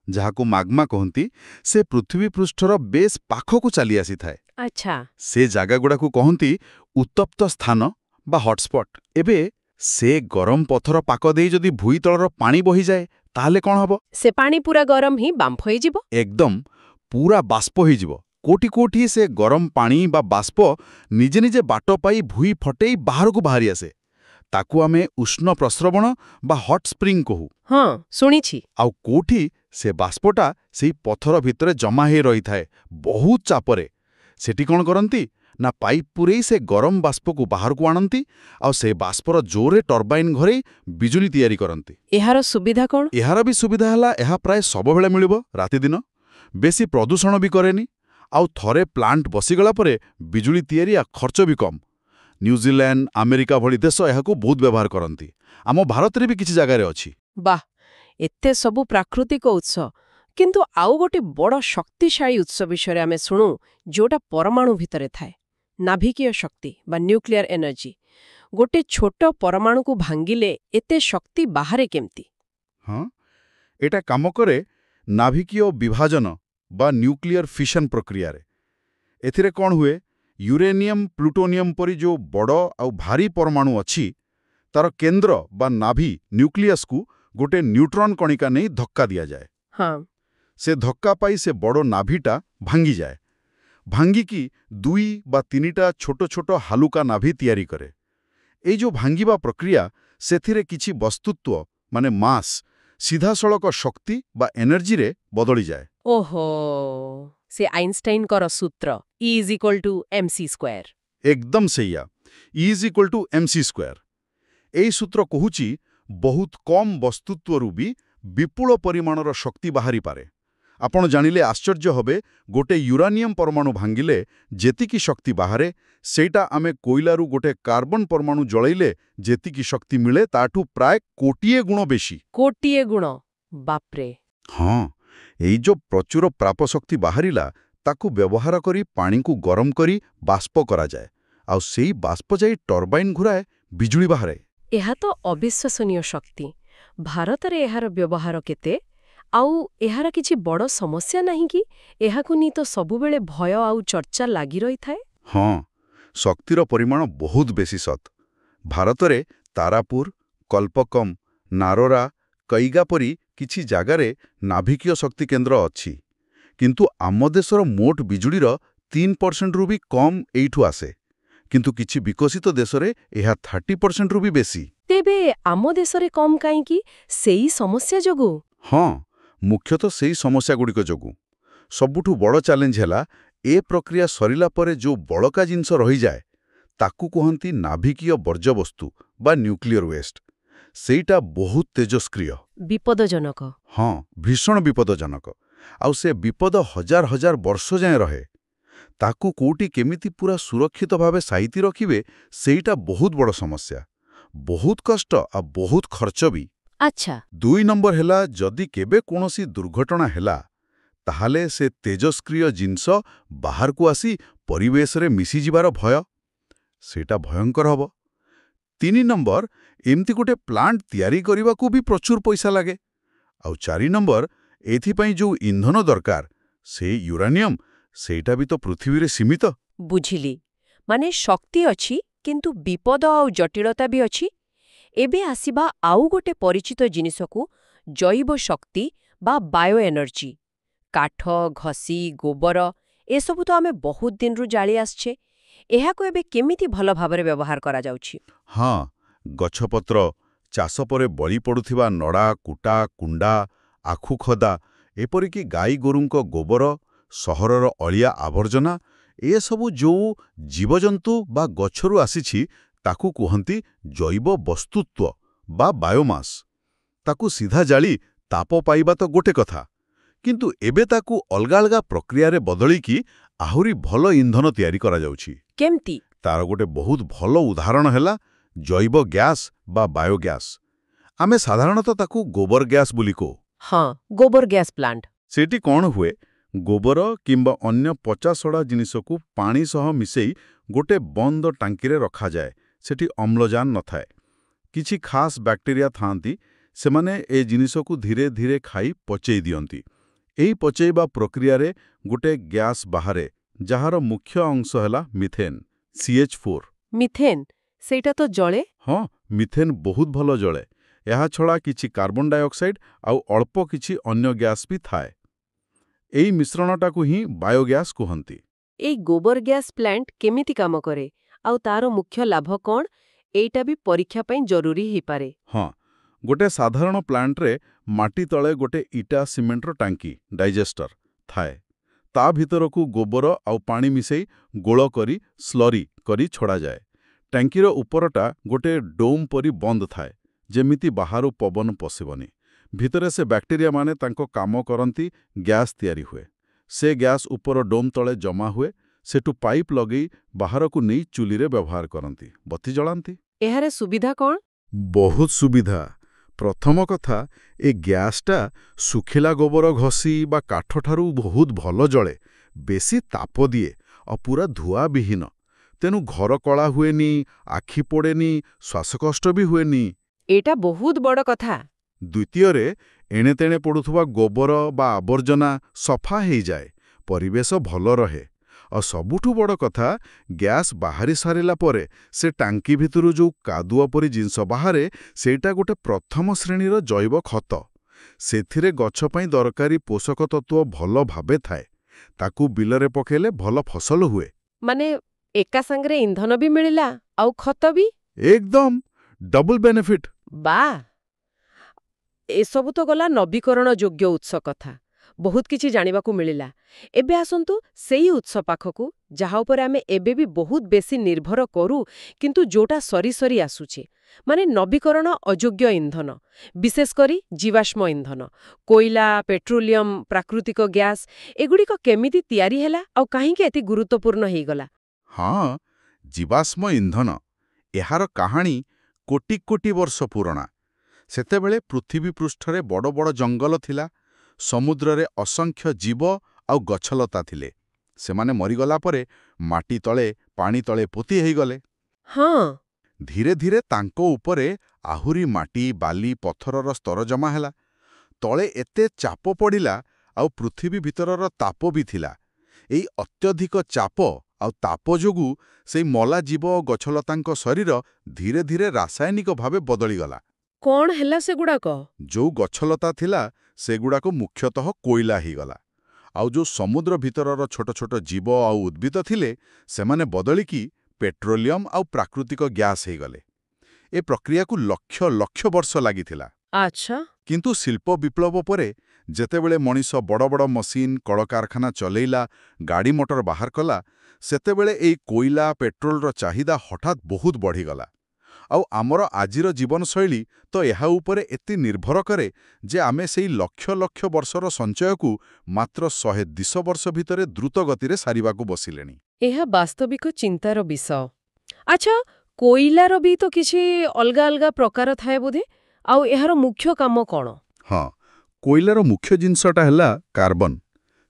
ଯାହାକୁ ମାଗ୍ମା କହନ୍ତି, ସେ ପୃଥିବୀ ପୃଷ୍ଠର ବେଶ୍ ପାଖକୁ ଚାଲି ଆସିଥାଏ। ଆଚ୍ଛା। ସେ ଜାଗାଗୁଡ଼ାକୁ କହନ୍ତି ଉତ୍ତପ୍ତ ସ୍ଥାନ ବା ହଟସ୍ପଟ୍। ଏବେ ସେ ଗରମ ପଥର ପାକ ଦେଇ ଯଦି ଭୂଇତଳର ପାଣି ବହିଯାଏ, ତାହେଲେ କ'ଣ ହବ? ସେ ପାଣି ପୁରା ଗରମ ହିଁ ବାମ୍ଫ ହେଇଯିବ। ଏକଦମ ପୁରା ବାଷ୍ପ ହେଇଯିବ। କୋଉଠି କୋଉଠି ସେ ଗରମ ପାଣି ବା ବାଷ୍ପ ନିଜେ ନିଜେ ବାଟ ପାଇ ଭୂଇଁ ଫଟେଇ ବାହାରକୁ ବାହାରି ଆସେ। ତାକୁ ଆମେ ଉଷ୍ଣ ପ୍ରସ୍ରବଣ ବା ହଟ୍ ସ୍ପ୍ରିଙ୍ଗ କହୁ। ହଁ, ଶୁଣିଛି। ଆଉ କୋଉଠି ସେ ବାଷ୍ପଟା ସେଇ ପଥର ଭିତରେ ଜମା ହେଇ ରହିଥାଏ ବହୁତ ଚାପରେ। ସେଠି କ'ଣ କରନ୍ତି ନା ପାଇପ୍ ପୂରେଇ ସେ ଗରମ ବାଷ୍ପକୁ ବାହାରକୁ ଆଣନ୍ତି, ଆଉ ସେ ବାଷ୍ପର ଜୋରରେ ଟର୍ବାଇନ୍ ଘରେଇ ବିଜୁଳି ତିଆରି କରନ୍ତି। ଏହାର ସୁବିଧା କ'ଣ? ଏହାର ବି ସୁବିଧା ହେଲା, ଏହା ପ୍ରାୟ ସବୁବେଳେ ମିଳିବ, ରାତିଦିନ। ବେଶୀ ପ୍ରଦୂଷଣ ବି କରେନି। ଆଉ ଥରେ ପ୍ଲାଣ୍ଟ ବସିଗଲା ପରେ ବିଜୁଳି ତିଆରି ଖର୍ଚ୍ଚ ବି କମ୍। ନ୍ୟୁଜିଲ୍ୟାଣ୍ଡ, ଆମେରିକା ଭଳି ଦେଶ ଏହାକୁ ବହୁତ ବ୍ୟବହାର କରନ୍ତି। ଆମ ଭାରତରେ ବି କିଛି ଜାଗାରେ ଅଛି। ବାଃ, ଏତେ ସବୁ ପ୍ରାକୃତିକ ଉତ୍ସ, କିନ୍ତୁ ଆଉ ଗୋଟେ ବଡ଼ ଶକ୍ତିଶାଳୀ ଉତ୍ସ ବିଷୟରେ ଆମେ ଶୁଣୁ ଯୋଉଟା ପରମାଣୁ ଭିତରେ ଥାଏ, ନାଭିକୀୟ ଶକ୍ତି ବା ନ୍ୟୁକ୍ଲିୟର ଏନର୍ଜି। ଗୋଟେ ଛୋଟ ପରମାଣୁକୁ ଭାଙ୍ଗିଲେ ଏତେ ଶକ୍ତି ବାହାରେ କେମିତି? ହଁ, ଏଟା କାମ କରେ ନାଭିକୀୟ ବିଭାଜନ ବା ନ୍ୟୁକ୍ଲିୟର ଫିସନ ପ୍ରକ୍ରିୟାରେ। ଏଥିରେ କ'ଣ ହୁଏ, ୟୁରେନିୟମ୍ ପ୍ଲୁଟୋନିୟମ୍ ପରି ଯେଉଁ ବଡ଼ ଆଉ ଭାରୀ ପରମାଣୁ ଅଛି, ତାର କେନ୍ଦ୍ର ବା ନାଭି ନ୍ୟୁକ୍ଲିୟସକୁ ଗୋଟେ ନ୍ୟୁଟ୍ରନ୍ କଣିକା ନେଇ ଧକ୍କା ଦିଆଯାଏ। ହଁ, ସେ ଧକ୍କା ପାଇ ସେ ବଡ଼ ନାଭିଟା ଭାଙ୍ଗିଯାଏ। ଭାଙ୍ଗିକି 2 ବା 3ଟା ଛୋଟ ଛୋଟ ହାଲୁକା ନାଭି ତିଆରି କରେ। ଏଇ ଯେଉଁ ଭାଙ୍ଗିବା ପ୍ରକ୍ରିୟା, ସେଥିରେ କିଛି ବସ୍ତୁତ୍ୱ ମାନେ ମାସ୍ ସିଧାସଳଖ ଶକ୍ତି ବା ଏନର୍ଜିରେ ବଦଳିଯାଏ। ଓହୋ, ସେ ଆଇନଷ୍ଟାଇନଙ୍କର ସୂତ୍ର E=mc²। ଏକଦମ ସେଇଆ, E=mc²। ଏଇ ସୂତ୍ର କହୁଛି ବହୁତ କମ୍ ବସ୍ତୁତ୍ୱରୁ ବି ବିପୁଳ ପରିମାଣର ଶକ୍ତି ବାହାରିପାରେ। ଆପଣ ଜାଣିଲେ ଆଶ୍ଚର୍ଯ୍ୟ ହେବେ, ଗୋଟେ ୟୁରାନିୟମ୍ ପରମାଣୁ ଭାଙ୍ଗିଲେ ଯେତିକି ଶକ୍ତି ବାହାରେ, ସେଇଟା ଆମେ କୋଇଲାରୁ ଗୋଟେ କାର୍ବନ ପରମାଣୁ ଜଳେଇଲେ ଯେତିକି ଶକ୍ତି ମିଳେ ତାଠୁ ପ୍ରାୟ 1,000,000 ଗୁଣ ବେଶୀ। 1,000,000 ଗୁଣ? ବାପ୍ରେ! ହଁ, ଏଇ ଯୋଉ ପ୍ରଚୁର ପ୍ରାପଶକ୍ତି ବାହାରିଲା, ତାକୁ ବ୍ୟବହାର କରି ପାଣିକୁ ଗରମ କରି ବାଷ୍ପ କରାଯାଏ। ଆଉ ସେଇ ବାଷ୍ପ ଯାଇ ଟର୍ବାଇନ୍ ଘୁରାଏ, ବିଜୁଳି ବାହାରେ। ଏହା ତ ଅବିଶ୍ୱାସନୀୟ ଶକ୍ତି। ଭାରତରେ ଏହାର ବ୍ୟବହାର କେତେ? ଆଉ ଏହାର କିଛି ବଡ଼ ସମସ୍ୟା ନାହିଁ କି? ଏହାକୁ ନେଇ ତ ସବୁବେଳେ ଭୟ ଆଉ ଚର୍ଚ୍ଚା ଲାଗି ରହିଥାଏ। ହଁ, ଶକ୍ତିର ପରିମାଣ ବହୁତ ବେଶୀ ସତ୍। ଭାରତରେ ତାରାପୁର, କଲ୍ପକମ୍, ନାରୋରା, କଇଗା ପରି କିଛି ଜାଗାରେ ନାଭିକୀୟ ଶକ୍ତି କେନ୍ଦ୍ର ଅଛି। କିନ୍ତୁ ଆମ ଦେଶର ମୋଟ ବିଜୁଳିର 3%ରୁ ବି କମ୍ ଏଇଠୁ ଆସେ। କିନ୍ତୁ କିଛି ବିକଶିତ ଦେଶରେ ଏହା 30%ରୁ ବି ବେଶୀ। ତେବେ ଆମ ଦେଶରେ କମ୍ କାହିଁକି? ସେଇ ସମସ୍ୟା ଯୋଗୁଁ? ହଁ, ମୁଖ୍ୟତଃ ସେଇ ସମସ୍ୟାଗୁଡ଼ିକ ଯୋଗୁଁ। ସବୁଠୁ ବଡ଼ ଚ୍ୟାଲେଞ୍ଜ ହେଲା, ଏ ପ୍ରକ୍ରିୟା ସରିଲା ପରେ ଯେଉଁ ବଳକା ଜିନିଷ ରହିଯାଏ, ତାକୁ କୁହନ୍ତି ନାଭିକୀୟ ବର୍ଜ୍ୟବସ୍ତୁ ବା ନ୍ୟୁକ୍ଲିୟର ୱେଷ୍ଟ। ସେଇଟା ବହୁତ ତେଜସ୍କ୍ରିୟ। ବିପଦଜନକ। ହଁ, ଭୀଷଣ ବିପଦଜନକ। ଆଉ ସେ ବିପଦ ହଜାର ହଜାର ବର୍ଷ ଯାଏଁ ରହେ। ତାକୁ କୋଉଠି କେମିତି ପୁରା ସୁରକ୍ଷିତ ଭାବେ ସାଇତି ରଖିବେ, ସେଇଟା ବହୁତ ବଡ଼ ସମସ୍ୟା। ବହୁତ କଷ୍ଟ ଆଉ ବହୁତ ଖର୍ଚ୍ଚ ବି। ଆଚ୍ଛା। 2 ନମ୍ବର ହେଲା, ଯଦି କେବେ କୌଣସି ଦୁର୍ଘଟଣା ହେଲା, ତାହେଲେ ସେ ତେଜସ୍କ୍ରିୟ ଜିନିଷ ବାହାରକୁ ଆସି ପରିବେଶରେ ମିଶିଯିବାର ଭୟ, ସେଇଟା ଭୟଙ୍କର ହେବ। 3 ନମ୍ବର, ଏମିତି ଗୋଟେ ପ୍ଲାଣ୍ଟ ତିଆରି କରିବାକୁ ବି ପ୍ରଚୁର ପଇସା ଲାଗେ। ଆଉ 4 ନମ୍ବର, ଏଥିପାଇଁ ଯେଉଁ ଇନ୍ଧନ ଦରକାର, ସେଇ ୟୁରାନିୟମ୍, ସେଇଟା ବି ତ ପୃଥିବୀରେ ସୀମିତ। ବୁଝିଲି। ମାନେ ଶକ୍ତି ଅଛି, କିନ୍ତୁ ବିପଦ ଆଉ ଜଟିଳତା ବି ଅଛି। ଏବେ ଆସିବା ଆଉ ଗୋଟେ ପରିଚିତ ଜିନିଷକୁ, ଜୈବ ଶକ୍ତି ବା ବାୟୋ ଏନର୍ଜି। କାଠ, ଘଷି, ଗୋବର ଏସବୁ ତ ଆମେ ବହୁତ ଦିନରୁ ଜାଳି ଆସିଛେ। ଏହାକୁ ଏବେ କେମିତି ଭଲ ଭାବରେ ବ୍ୟବହାର କରାଯାଉଛି? ହଁ, ଗଛପତ୍ର, ଚାଷ ପରେ ବଳି ପଡ଼ୁଥିବା ନଡ଼ା, କୁଟା, କୁଣ୍ଡା, ଆଖୁ ଖଦା, ଏପରିକି ଗାଈ ଗୋରୁଙ୍କ ଗୋବର, ସହରର ଅଳିଆ ଆବର୍ଜନା, ଏସବୁ ଯେଉଁ ଜୀବଜନ୍ତୁ ବା ଗଛରୁ ଆସିଛି, ତାକୁ କୁହନ୍ତି ଜୈବ ବସ୍ତୁତ୍ୱ ବା ବାୟୋମାସ୍। ତାକୁ ସିଧା ଜାଳି ତାପ ପାଇବା ତ ଗୋଟେ କଥା, କିନ୍ତୁ ଏବେ ତାକୁ ଅଲଗା ଅଲଗା ପ୍ରକ୍ରିୟାରେ ବଦଳିକି ଆହୁରି ଭଲ ଇନ୍ଧନ ତିଆରି କରାଯାଉଛି। କେମିତି? ତାର ଗୋଟେ ବହୁତ ଭଲ ଉଦାହରଣ ହେଲା ଜୈବ ଗ୍ୟାସ୍ ବା ବାୟୋଗ୍ୟାସ୍। ଆମେ ସାଧାରଣତଃ ତାକୁ ଗୋବର ଗ୍ୟାସ୍ ବୋଲି କହୁ। ହଁ, ଗୋବର ଗ୍ୟାସ୍ ପ୍ଲାଣ୍ଟ। ସେଠି କ'ଣ ହୁଏ, ଗୋବର କିମ୍ବା ଅନ୍ୟ ପଚାସଢ଼ା ଜିନିଷକୁ ପାଣି ସହ ମିଶେଇ ଗୋଟେ ବନ୍ଦ ଟାଙ୍କିରେ ରଖାଯାଏ। ସେଠି ଅମ୍ଳଜାନ ନଥାଏ। କିଛି ଖାସ୍ ବ୍ୟାକ୍ଟେରିଆ ଥାଆନ୍ତି, ସେମାନେ ଏ ଜିନିଷକୁ ଧୀରେ ଧୀରେ ଖାଇ ପଚେଇ ଦିଅନ୍ତି। ଏହି ପଚେଇବା ପ୍ରକ୍ରିୟାରେ ଗୋଟେ ଗ୍ୟାସ୍ ବାହାରେ, ଯାହାର ମୁଖ୍ୟ ଅଂଶ ହେଲା ମିଥେନ୍, CH4। ମିଥେନ୍? ସେଇଟା ତ ଜଳେ? ହଁ, ମିଥେନ୍ ବହୁତ ଭଲ ଜଳେ। ଏହାଛଡ଼ା କିଛି କାର୍ବନ ଡାଇଅକ୍ସାଇଡ୍ ଆଉ ଅଳ୍ପ କିଛି ଅନ୍ୟ ଗ୍ୟାସ୍ ବି ଥାଏ। ଏଇ ମିଶ୍ରଣଟାକୁ ହିଁ ବାୟୋଗ୍ୟାସ୍ କୁହନ୍ତି। ଏଇ ଗୋବର ଗ୍ୟାସ୍ ପ୍ଲାଣ୍ଟ କେମିତି କାମ କରେ? ଆଉ ତାର ମୁଖ୍ୟ ଲାଭ କ'ଣ? ଏଇଟା ବି ପରୀକ୍ଷା ପାଇଁ ଜରୁରୀ ହେଇପାରେ। ହଁ, ଗୋଟେ ସାଧାରଣ ପ୍ଲାଣ୍ଟରେ ମାଟି ତଳେ ଗୋଟେ ଇଟା ସିମେଣ୍ଟର ଟାଙ୍କି, ଡାଇଜେଷ୍ଟର ଥାଏ। ତା ଭିତରକୁ ଗୋବର ଆଉ ପାଣି ମିଶେଇ ଗୋଳ କରି ସ୍ଲରି କରି ଛଡ଼ାଯାଏ। ଟାଙ୍କିର ଉପରଟା ଗୋଟେ ଡୋମ୍ ପରି ବନ୍ଦ ଥାଏ, ଯେମିତି ବାହାରୁ ପବନ ପଶିବନି। ଭିତରେ ସେ ବ୍ୟାକ୍ଟେରିଆମାନେ ତାଙ୍କ କାମ କରନ୍ତି, ଗ୍ୟାସ୍ ତିଆରି ହୁଏ। ସେ ଗ୍ୟାସ୍ ଉପର ଡୋମ୍ ତଳେ ଜମା ହୁଏ, ସେଠୁ ପାଇପ୍ ଲଗେଇ ବାହାରକୁ ନେଇ ଚୁଲିରେ ବ୍ୟବହାର କରନ୍ତି, ବତି ଜଳାନ୍ତି। ଏହାର ସୁବିଧା କ'ଣ? ବହୁତ ସୁବିଧା। ପ୍ରଥମ କଥା, ଏ ଗ୍ୟାସ୍ଟା ଶୁଖିଲା ଗୋବର ଘଷି ବା କାଠଠାରୁ ବହୁତ ଭଲ ଜଳେ, ବେଶୀ ତାପ ଦିଏ ଆଉ ପୁରା ଧୂଆବିହୀନ। ତେଣୁ ଘର କଳା ହୁଏନି, ଆଖି ପୋଡ଼େନି, ଶ୍ୱାସକଷ୍ଟ ବି ହୁଏନି। ଏଇଟା ବହୁତ ବଡ଼ କଥା। ଦ୍ୱିତୀୟରେ, ଏଣେତେଣେ ପଡ଼ୁଥିବା ଗୋବର ବା ଆବର୍ଜନା ସଫା ହେଇଯାଏ, ପରିବେଶ ଭଲ ରହେ। ଆଉ ସବୁଠୁ ବଡ଼ କଥା, ଗ୍ୟାସ୍ ବାହାରି ସାରିଲା ପରେ ସେ ଟାଙ୍କି ଭିତରୁ ଯୋଉ କାଦୁଅ ପରି ଜିନିଷ ବାହାରେ, ସେଇଟା ଗୋଟେ ପ୍ରଥମ ଶ୍ରେଣୀର ଜୈବ ଖତ। ସେଥିରେ ଗଛ ପାଇଁ ଦରକାରୀ ପୋଷକ ତତ୍ତ୍ୱ ଭଲ ଭାବେ ଥାଏ। ତାକୁ ବିଲରେ ପକେଇଲେ ଭଲ ଫସଲ ହୁଏ। ମାନେ ଏକା ସାଙ୍ଗରେ ଇନ୍ଧନ ବି ମିଳିଲା ଆଉ ଖତ ବି। ଏକଦମ ଡବଲ ବେନିଫିଟ୍। ବାଃ! ଏସବୁ ତ ଗଲା ନବୀକରଣ ଯୋଗ୍ୟ ଉତ୍ସ କଥା। ବହୁତ କିଛି ଜାଣିବାକୁ ମିଳିଲା। ଏବେ ଆସନ୍ତୁ ସେଇ ଉତ୍ସ ପାଖକୁ, ଯାହା ଉପରେ ଆମେ ଏବେ ବି ବହୁତ ବେଶୀ ନିର୍ଭର କରୁ, କିନ୍ତୁ ଯୋଉଟା ସରି ସରି ଆସୁଛି। ମାନେ ନବୀକରଣ ଅଯୋଗ୍ୟ ଇନ୍ଧନ, ବିଶେଷ କରି ଜୀବାଶ୍ମ ଇନ୍ଧନ। କୋଇଲା, ପେଟ୍ରୋଲିୟମ, ପ୍ରାକୃତିକ ଗ୍ୟାସ୍, ଏଗୁଡ଼ିକ କେମିତି ତିଆରି ହେଲା ଆଉ କାହିଁକି ଏତେ ଗୁରୁତ୍ୱପୂର୍ଣ୍ଣ ହେଇଗଲା? ହଁ, ଜୀବାଶ୍ମ ଇନ୍ଧନ, ଏହାର କାହାଣୀ କୋଟି କୋଟି ବର୍ଷ ପୁରୁଣା। ସେତେବେଳେ ପୃଥିବୀ ପୃଷ୍ଠରେ ବଡ଼ ବଡ଼ ଜଙ୍ଗଲ ଥିଲା, ସମୁଦ୍ରରେ ଅସଂଖ୍ୟ ଜୀବ ଆଉ ଗଛଲତା ଥିଲେ। ସେମାନେ ମରିଗଲା ପରେ ମାଟି ତଳେ, ପାଣି ତଳେ ପୋତି ହେଇଗଲେ। ହଁ। ଧୀରେ ଧୀରେ ତାଙ୍କ ଉପରେ ଆହୁରି ମାଟି, ବାଲି, ପଥରର ସ୍ତର ଜମା ହେଲା। ତଳେ ଏତେ ଚାପ ପଡ଼ିଲା ଆଉ ପୃଥିବୀ ଭିତରର ତାପ ବି ଥିଲା। ଏଇ ଅତ୍ୟଧିକ ଚାପ ଆଉ ତାପ ଯୋଗୁଁ ସେଇ ମଲା ଜୀବ ଓ ଗଛଲତାଙ୍କ ଶରୀର ଧୀରେ ଧୀରେ ରାସାୟନିକ ଭାବେ ବଦଳିଗଲା। କ'ଣ ହେଲା ସେଗୁଡ଼ାକ? ଯୋଉ ଗଛଲତା ଥିଲା, ସେଗୁଡ଼ାକ ମୁଖ୍ୟତଃ କୋଇଲା ହେଇଗଲା। ଆଉ ଯୋଉ ସମୁଦ୍ର ଭିତରର ଛୋଟ ଛୋଟ ଜୀବ ଆଉ ଉଦ୍ଭିଦ ଥିଲେ, ସେମାନେ ବଦଳିକି ପେଟ୍ରୋଲିୟମ ଆଉ ପ୍ରାକୃତିକ ଗ୍ୟାସ୍ ହେଇଗଲେ। ଏ ପ୍ରକ୍ରିୟାକୁ ଲକ୍ଷ ଲକ୍ଷ ବର୍ଷ ଲାଗିଥିଲା। ଆଚ୍ଛା। କିନ୍ତୁ ଶିଳ୍ପ ବିପ୍ଳବ ପରେ ଯେତେବେଳେ ମଣିଷ ବଡ଼ ବଡ଼ ମସିନ୍, କଳକାରଖାନା ଚଲେଇଲା, ଗାଡ଼ି ମଟର ବାହାର କଲା, ସେତେବେଳେ ଏଇ କୋଇଲା, ପେଟ୍ରୋଲର ଚାହିଦା ହଠାତ୍ ବହୁତ ବଢ଼ିଗଲା। ଆଉ ଆମର ଆଜିର ଜୀବନଶୈଳୀ ତ ଏହା ଉପରେ ଏତେ ନିର୍ଭର କରେ ଯେ ଆମେ ସେଇ ଲକ୍ଷ ଲକ୍ଷ ବର୍ଷର ସଞ୍ଚୟକୁ ମାତ୍ର 100-200 ବର୍ଷ ଭିତରେ ଦ୍ରୁତ ଗତିରେ ସାରିବାକୁ ବସିଲେଣି। ଏହା ବାସ୍ତବିକ ଚିନ୍ତାର ବିଷୟ। ଆଚ୍ଛା, କୋଇଲାର ବି ତ କିଛି ଅଲଗା ଅଲଗା ପ୍ରକାର ଥାଏ ବୋଧେ? ଆଉ ଏହାର ମୁଖ୍ୟ କାମ କ'ଣ? ହଁ, କୋଇଲାର ମୁଖ୍ୟ ଜିନିଷଟା ହେଲା କାର୍ବନ।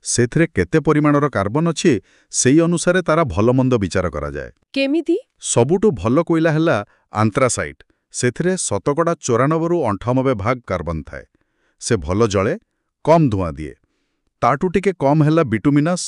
ସେଥିରେ କେତେ ପରିମାଣର କାର୍ବନ ଅଛି, ସେଇ ଅନୁସାରେ ତାର ଭଲମନ୍ଦ ବିଚାର କରାଯାଏ। କେମିତି? ସବୁଠୁ ଭଲ କୋଇଲା ହେଲା ଆନ୍ଥ୍ରାସାଇଟ୍। ସେଥିରେ 94-98% କାର୍ବନ ଥାଏ। ସେ ଭଲ ଜଳେ, କମ୍ ଧୂଆଁ ଦିଏ। ତାଠୁ ଟିକେ କମ୍ ହେଲା ବିଟୁମିନସ୍,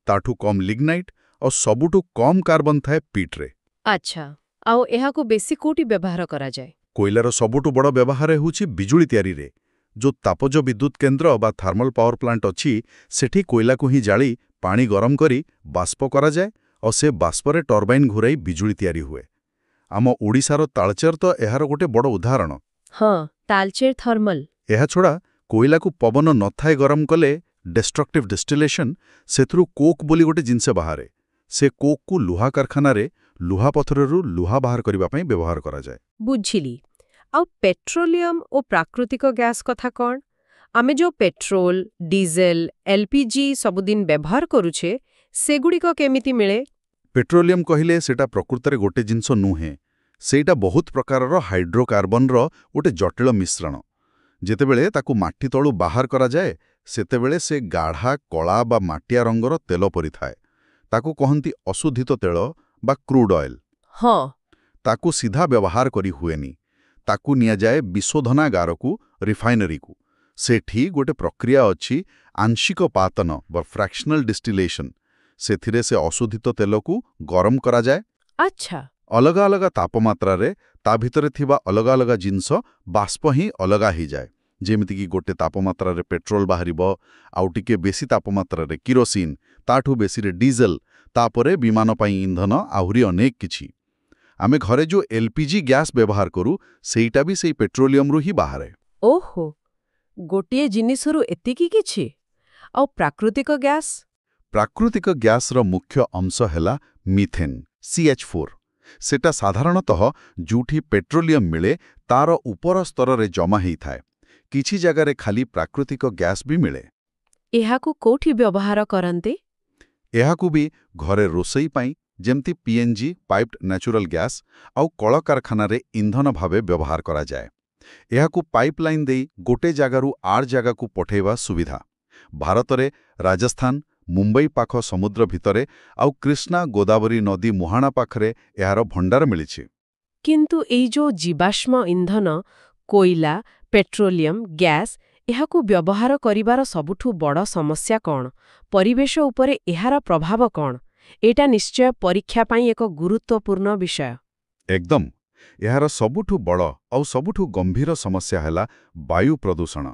ତାଠୁ କମ୍ ଲିଗ୍ନାଇଟ୍, ଆଉ ସବୁଠୁ କମ୍ କାର୍ବନ ଥାଏ ପିଟ୍ରେ। ଆଚ୍ଛା, ଆଉ ଏହାକୁ ବେଶୀ କୋଉଠି ବ୍ୟବହାର କରାଯାଏ? କୋଇଲାର ସବୁଠୁ ବଡ଼ ବ୍ୟବହାର ହେଉଛି ବିଜୁଳି ତିଆରିରେ। ଯୋଉ ତାପଜ ବିଦ୍ୟୁତ୍ କେନ୍ଦ୍ର ବା ଥର୍ମାଲ ପାୱାର ପ୍ଲାଣ୍ଟ ଅଛି, ସେଠି କୋଇଲାକୁ ହିଁ ଜାଳି ପାଣି ଗରମ କରି ବାଷ୍ପ କରାଯାଏ ଆଉ ସେ ବାଷ୍ପରେ ଟର୍ବାଇନ୍ ଘୂରାଇ ବିଜୁଳି ତିଆରି ହୁଏ। ଆମ ଓଡ଼ିଶାର ତାଳଚେର ତ ଏହାର ଗୋଟେ ବଡ଼ ଉଦାହରଣ। ହଁ, ତାଲଚେର ଥର୍ମାଲ। ଏହାଛଡ଼ା କୋଇଲାକୁ ପବନ ନଥାଏ ଗରମ କଲେ, ଡେଷ୍ଟ୍ରକ୍ଟିଭ୍ ଡିଷ୍ଟିଲେସନ୍, ସେଥିରୁ କୋକ୍ ବୋଲି ଗୋଟେ ଜିନିଷ ବାହାରେ। ସେ କୋକ୍କୁ ଲୁହା କାରଖାନାରେ ଲୁହାପଥରରୁ ଲୁହା ବାହାର କରିବା ପାଇଁ ବ୍ୟବହାର କରାଯାଏ। ବୁଝିଲି। ଆଉ ପେଟ୍ରୋଲିୟମ ଓ ପ୍ରାକୃତିକ ଗ୍ୟାସ୍ କଥା କ'ଣ? ଆମେ ଯୋଉ ପେଟ୍ରୋଲ, ଡିଜେଲ, ଏଲପିଜି ସବୁଦିନ ବ୍ୟବହାର କରୁଛେ, ସେଗୁଡ଼ିକ କେମିତି ମିଳେ? ପେଟ୍ରୋଲିୟମ କହିଲେ ସେଟା ପ୍ରକୃତରେ ଗୋଟେ ଜିନିଷ ନୁହେଁ। ସେଇଟା ବହୁତ ପ୍ରକାରର ହାଇଡ୍ରୋକାର୍ବନର ଗୋଟେ ଜଟିଳ ମିଶ୍ରଣ। ଯେତେବେଳେ ତାକୁ ମାଟି ତଳୁ ବାହାର କରାଯାଏ, ସେତେବେଳେ ସେ ଗାଢ଼ା କଳା ବା ମାଟିଆ ରଙ୍ଗର ତେଲ ପରିଥାଏ। ତାକୁ କହନ୍ତି ଅଶୋଧିତ ତେଳ ବା କ୍ରୁଡ୍ ଅଏଲ୍। ହଁ। ତାକୁ ସିଧା ବ୍ୟବହାର କରି ହୁଏନି। ତାକୁ ନିଆଯାଏ ବିଶୋଧନାଗାରକୁ, ରିଫାଇନରୀକୁ। ସେଠି ଗୋଟେ ପ୍ରକ୍ରିୟା ଅଛି, ଆଂଶିକ ପାତନ ବା ଫ୍ରାକ୍ସନାଲ ଡିଷ୍ଟିଲେସନ୍। ସେଥିରେ ସେ ଅଶୋଧିତ ତେଲକୁ ଗରମ କରାଯାଏ। ଆଚ୍ଛା। ଅଲଗା ଅଲଗା ତାପମାତ୍ରାରେ ତା ଭିତରେ ଥିବା ଅଲଗା ଅଲଗା ଜିନିଷ ବାଷ୍ପ ହିଁ ଅଲଗା ହେଇଯାଏ। ଯେମିତିକି ଗୋଟେ ତାପମାତ୍ରାରେ ପେଟ୍ରୋଲ ବାହାରିବ, ଆଉ ଟିକେ ବେଶୀ ତାପମାତ୍ରାରେ କିରୋସିନ୍, ତାଠୁ ବେଶୀରେ ଡିଜେଲ, ତାପରେ ବିମାନ ପାଇଁ ଇନ୍ଧନ, ଆହୁରି ଅନେକ କିଛି। ଆମେ ଘରେ ଯୋଉ ଏଲପିଜି ଗ୍ୟାସ୍ ବ୍ୟବହାର କରୁ, ସେଇଟା ବି ସେଇ ପେଟ୍ରୋଲିୟମରୁ ହିଁ ବାହାରେ। ଓହୋ, ଗୋଟିଏ ଜିନିଷରୁ ଏତିକି କିଛି? ଆଉ ପ୍ରାକୃତିକ ଗ୍ୟାସ୍? ପ୍ରାକୃତିକ ଗ୍ୟାସ୍ର ମୁଖ୍ୟ ଅଂଶ ହେଲା ମିଥେନ୍, CH4। ସେଟା ସାଧାରଣତଃ ଯୋଉଠି ପେଟ୍ରୋଲିୟମ ମିଳେ, ତାର ଉପର ସ୍ତରରେ ଜମା ହେଇଥାଏ। କିଛି ଜାଗାରେ ଖାଲି ପ୍ରାକୃତିକ ଗ୍ୟାସ୍ ବି ମିଳେ। ଏହାକୁ କୋଉଠି ବ୍ୟବହାର କରନ୍ତି? ଏହାକୁ ବି ଘରେ ରୋଷେଇ ପାଇଁ, ଯେମିତି PNG ପାଇପ୍ଡ ନ୍ୟାଚୁରାଲ ଗ୍ୟାସ୍, ଆଉ କଳକାରଖାନାରେ ଇନ୍ଧନ ଭାବେ ବ୍ୟବହାର କରାଯାଏ। ଏହାକୁ ପାଇପଲାଇନ ଦେଇ ଗୋटे ଜାଗାରୁ ଆର ଜାଗାକୁ ପଠାଇବା ସୁବିଧା। ଭାରତରେ ରାଜସ୍ଥାନ, ମୁମ୍ବାଇ ପାଖ ସମୁଦ୍ର ଭିତରେ ଆଉ କୃଷ୍ଣା ଗୋଦାବରୀ ନଦୀ ମୁହାଣା ପାଖରେ ଏହାର ଭଣ୍ଡାର ମିଳିଛି। କିନ୍ତୁ ଏଇ ଯୋଉ ଜୀବାଶ୍ମ ଇନ୍ଧନ, କୋଇଲା, ପେଟ୍ରୋଲିୟମ, ଗ୍ୟାସ୍, ଏହାକୁ ବ୍ୟବହାର କରିବାର ସବୁଠୁ ବଡ଼ ସମସ୍ୟା କ'ଣ? ପରିବେଶ ଉପରେ ଏହାର ପ୍ରଭାବ କ'ଣ? ଏଇଟା ନିଶ୍ଚୟ ପରୀକ୍ଷା ପାଇଁ ଏକ ଗୁରୁତ୍ୱପୂର୍ଣ୍ଣ ବିଷୟ। ଏକଦମ। ଏହାର ସବୁଠୁ ବଡ଼ ଆଉ ସବୁଠୁ ଗମ୍ଭୀର ସମସ୍ୟା ହେଲା ବାୟୁ ପ୍ରଦୂଷଣ।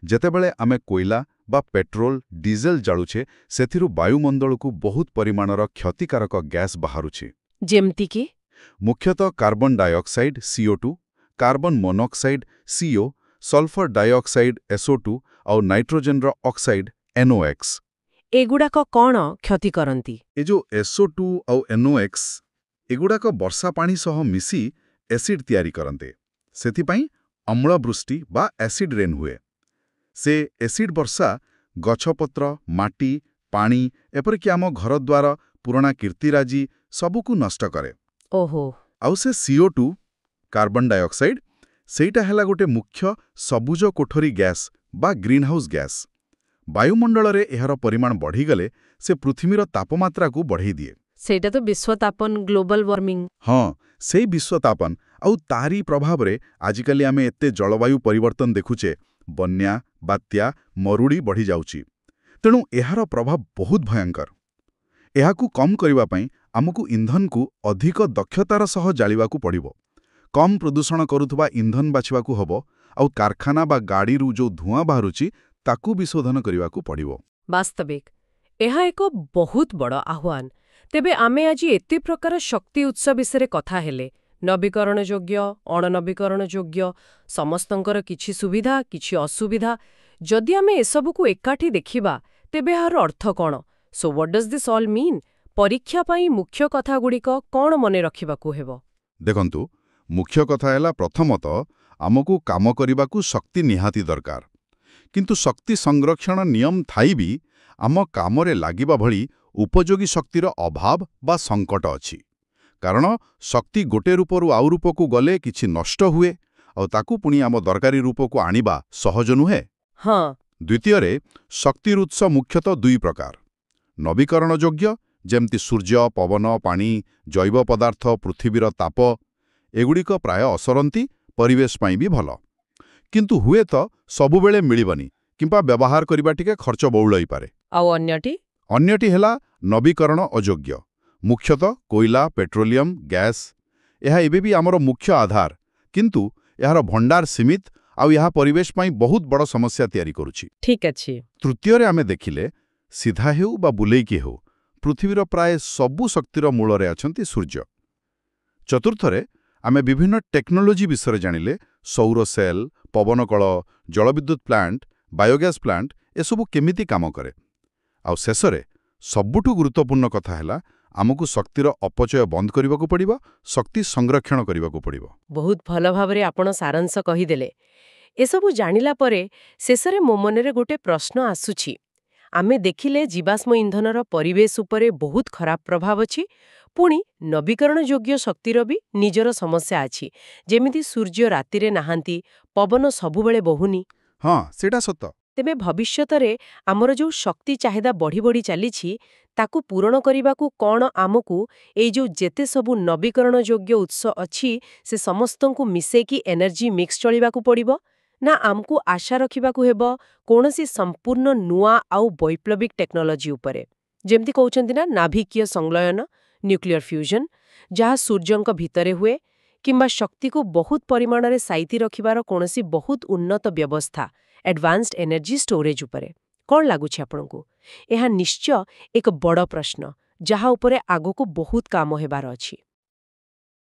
ଯେତେବେଳେ ଆମେ କୋଇଲା ବା ପେଟ୍ରୋଲ, ଡିଜେଲ ଜାଳୁଛେ, ସେଥିରୁ ବାୟୁମଣ୍ଡଳକୁ ବହୁତ ପରିମାଣର କ୍ଷତିକାରକ ଗ୍ୟାସ୍ ବାହାରୁଛି। ଯେମିତିକି ମୁଖ୍ୟତଃ carbon dioxide CO2, carbon monoxide CO, sulphur dioxide SO2 ଆଉ ନାଇଟ୍ରୋଜେନର ଅକ୍ସାଇଡ୍ NOx। ଏଗୁଡ଼ାକ କ'ଣ କ୍ଷତି କରନ୍ତି? ଏ ଯୋଉ SO2 ଆଉ NOx, ଏଗୁଡ଼ାକ ବର୍ଷା ପାଣି ସହ ମିଶି ଏସିଡ୍ ତିଆରି କରନ୍ତି। ସେଥିପାଇଁ ଅମ୍ଳବୃଷ୍ଟି ବା ଏସିଡ୍ ରେନ୍ ହୁଏ। ସେ ଏସିଡ୍ ବର୍ଷା ଗଛପତ୍ର, ମାଟି, ପାଣି, ଏପରିକି ଆମ ଘରଦ୍ୱାର, ପୁରୁଣା କୀର୍ତ୍ତିରାଜି ସବୁକୁ ନଷ୍ଟ କରେ। ଓହୋ। ଆଉ ସେ CO2, କାର୍ବନ ଡାଇଅକ୍ସାଇଡ୍, ସେଇଟା ହେଲା ଗୋଟେ ମୁଖ୍ୟ ସବୁଜ କୋଠରୀ ଗ୍ୟାସ୍ ବା ଗ୍ରୀନହାଉସ୍ ଗ୍ୟାସ୍। ବାୟୁମଣ୍ଡଳରେ ଏହାର ପରିମାଣ ବଢ଼ିଗଲେ ସେ ପୃଥିବୀର ତାପମାତ୍ରାକୁ ବଢ଼େଇ ଦିଏ। ସେଇଟା ତ ବିଶ୍ୱତାପନ, ଗ୍ଲୋବାଲ ୱାର୍ମିଂ। ହଁ, ସେଇ ବିଶ୍ୱତାପନ ଆଉ ତାରି ପ୍ରଭାବରେ ଆଜିକାଲି ଆମେ ଏତେ ଜଳବାୟୁ ପରିବର୍ତ୍ତନ ଦେଖୁଛେ। ବନ୍ୟା, ବାତ୍ୟା, ମରୁଡ଼ି ବଢ଼ିଯାଉଛି। ତେଣୁ ଏହାର ପ୍ରଭାବ ବହୁତ ଭୟଙ୍କର। ଏହାକୁ କମ୍ କରିବା ପାଇଁ ଆମକୁ ଇନ୍ଧନକୁ ଅଧିକ ଦକ୍ଷତାର ସହ ଜାଳିବାକୁ ପଡ଼ିବ। କମ୍ ପ୍ରଦୂଷଣ କରୁଥିବା ଇନ୍ଧନ ବାଛିବାକୁ ହେବ, ଆଉ କାରଖାନା ବା ଗାଡ଼ିରୁ ଯୋଉ ଧୂଆଁ ବାହାରୁଛି ତାକୁ ବିଶୋଧନ କରିବାକୁ ପଡ଼ିବ। ବାସ୍ତବିକ ଏହା ଏକ ବହୁତ ବଡ଼ ଆହ୍ୱାନ। ତେବେ ଆମେ ଆଜି ଏତେ ପ୍ରକାର ଶକ୍ତି ଉତ୍ସ ବିଷୟରେ କଥା ହେଲେ, ନବୀକରଣଯୋଗ୍ୟ, ଅଣନବୀକରଣଯୋଗ୍ୟ, ସମସ୍ତଙ୍କର କିଛି ସୁବିଧା, କିଛି ଅସୁବିଧା। ଯଦି ଆମେ ଏସବୁକୁ ଏକାଠି ଦେଖିବା, ତେବେ ଏହାର ଅର୍ଥ କ'ଣ? So what does this all mean? ପରୀକ୍ଷା ପାଇଁ ମୁଖ୍ୟ କଥାଗୁଡ଼ିକ କ'ଣ ମନେ ରଖିବାକୁ ହେବ? ଦେଖନ୍ତୁ, ମୁଖ୍ୟ କଥା ହେଲା ପ୍ରଥମତଃ ଆମକୁ କାମ କରିବାକୁ ଶକ୍ତି ନିହାତି ଦରକାର। କିନ୍ତୁ ଶକ୍ତି ସଂରକ୍ଷଣ ନିୟମ ଥାଇ ବି ଆମ କାମରେ ଲାଗିବା ଭଳି ଉପଯୋଗୀ ଶକ୍ତିର ଅଭାବ ବା ସଙ୍କଟ ଅଛି। କାରଣ ଶକ୍ତି ଗୋଟେ ରୂପରୁ ଆଉ ରୂପକୁ ଗଲେ କିଛି ନଷ୍ଟ ହୁଏ, ଆଉ ତାକୁ ପୁଣି ଆମ ଦରକାରୀ ରୂପକୁ ଆଣିବା ସହଜ ନୁହେଁ। ହଁ। ଦ୍ୱିତୀୟରେ, ଶକ୍ତିର ଉତ୍ସ ମୁଖ୍ୟତଃ ଦୁଇ ପ୍ରକାର। ନବୀକରଣଯୋଗ୍ୟ, ଯେମିତି ସୂର୍ଯ୍ୟ, ପବନ, ପାଣି, ଜୈବ ପଦାର୍ଥ, ପୃଥିବୀର ତାପ, ଏଗୁଡ଼ିକ ପ୍ରାୟ ଅସରନ୍ତି, ପରିବେଶ ପାଇଁ ବି ଭଲ। କିନ୍ତୁ ହୁଏତ ସବୁବେଳେ ମିଳିବନି କିମ୍ବା ବ୍ୟବହାର କରିବା ଟିକେ ଖର୍ଚ୍ଚବହୁଳ ହୋଇପାରେ। ଆଉ ଅନ୍ୟଟି ହେଲା ନବୀକରଣ ଅଯୋଗ୍ୟ, ମୁଖ୍ୟତଃ କୋଇଲା, ପେଟ୍ରୋଲିୟମ, ଗ୍ୟାସ୍। ଏହା ଏବେ ବି ଆମର ମୁଖ୍ୟ ଆଧାର, କିନ୍ତୁ ଏହାର ଭଣ୍ଡାର ସୀମିତ, ଆଉ ଏହା ପରିବେଶ ପାଇଁ ବହୁତ ବଡ଼ ସମସ୍ୟା ତିଆରି କରୁଛି। ଠିକ୍ ଅଛି। ତୃତୀୟରେ ଆମେ ଦେଖିଲେ, ସିଧା ହେଉ ବା ବୁଲେଇକି ହେଉ, ପୃଥିବୀର ପ୍ରାୟ ସବୁ ଶକ୍ତିର ମୂଳରେ ଅଛନ୍ତି ସୂର୍ଯ୍ୟ। ଚତୁର୍ଥରେ, ଆମେ ବିଭିନ୍ନ ଟେକ୍ନୋଲୋଜି ବିଷୟରେ ଜାଣିଲେ, ସୌର ସେଲ୍, ପବନ କଳ, ଜଳବିଦ୍ୟୁତ ପ୍ଲାଣ୍ଟ, ବାୟୋଗ୍ୟାସ୍ ପ୍ଲାଣ୍ଟ, ଏସବୁ କେମିତି କାମ କରେ। ଆଉ ଶେଷରେ, ସବୁଠୁ ଗୁରୁତ୍ୱପୂର୍ଣ୍ଣ କଥା ହେଲା, ଆମକୁ ଶକ୍ତିର ଅପଚୟ ବନ୍ଦ କରିବାକୁ ପଡ଼ିବ, ଶକ୍ତି ସଂରକ୍ଷଣ କରିବାକୁ ପଡ଼ିବ। ବହୁତ ଭଲ ଭାବରେ ଆପଣ ସାରାଂଶ କହିଦେଲେ। ଏସବୁ ଜାଣିଲା ପରେ ଶେଷରେ ମୋ ମନରେ ଗୋଟେ ପ୍ରଶ୍ନ ଆସୁଛି। ଆମେ ଦେଖିଲେ ଜୀବାଶ୍ମ ଇନ୍ଧନର ପରିବେଶ ଉପରେ ବହୁତ ଖରାପ ପ୍ରଭାବ ଅଛି, ପୁଣି ନବୀକରଣଯୋଗ୍ୟ ଶକ୍ତିର ବି ନିଜର ସମସ୍ୟା ଅଛି। ଯେମିତି ସୂର୍ଯ୍ୟ ରାତିରେ ନାହାନ୍ତି, ପବନ ସବୁବେଳେ ବହୁନି। ହଁ, ସେଇଟା ସତ। ତେବେ ଭବିଷ୍ୟତରେ ଆମର ଯୋଉ ଶକ୍ତି ଚାହିଦା ବଢ଼ି ବଢ଼ି ଚାଲିଛି, ତାକୁ ପୂରଣ କରିବାକୁ କ'ଣ ଆମକୁ ଏଇ ଯୋଉ ଯେତେ ସବୁ ନବୀକରଣଯୋଗ୍ୟ ଉତ୍ସ ଅଛି, ସେ ସମସ୍ତଙ୍କୁ ମିଶେଇକି ଏନର୍ଜି ମିକ୍ସ ଚଳିବାକୁ ପଡ଼ିବ? ନା ଆମକୁ ଆଶା ରଖିବାକୁ ହେବ କୌଣସି ସମ୍ପୂର୍ଣ୍ଣ ନୂଆ ଆଉ ବୈପ୍ଳବିକ ଟେକ୍ନୋଲୋଜି ଉପରେ? ଯେମିତି କହୁଛନ୍ତି ନା, ନାଭିକୀୟ ସଂଲୟନ, ନ୍ୟୁକ୍ଲିୟର ଫ୍ୟୁଜନ୍, ଯାହା ସୂର୍ଯ୍ୟଙ୍କ ଭିତରେ ହୁଏ, କିମ୍ବା ଶକ୍ତିକୁ ବହୁତ ପରିମାଣରେ ସାଇତି ରଖିବାର କୌଣସି ବହୁତ ଉନ୍ନତ ବ୍ୟବସ୍ଥା, ଆଡଭାନ୍ସଡ ଏନର୍ଜି ଷ୍ଟୋରେଜ ଉପରେ। କ'ଣ ଲାଗୁଛି ଆପଣଙ୍କୁ? ଏହା ନିଶ୍ଚୟ ଏକ ବଡ଼ ପ୍ରଶ୍ନ, ଯାହା ଉପରେ ଆଗକୁ ବହୁତ କାମ ହେବାର ଅଛି।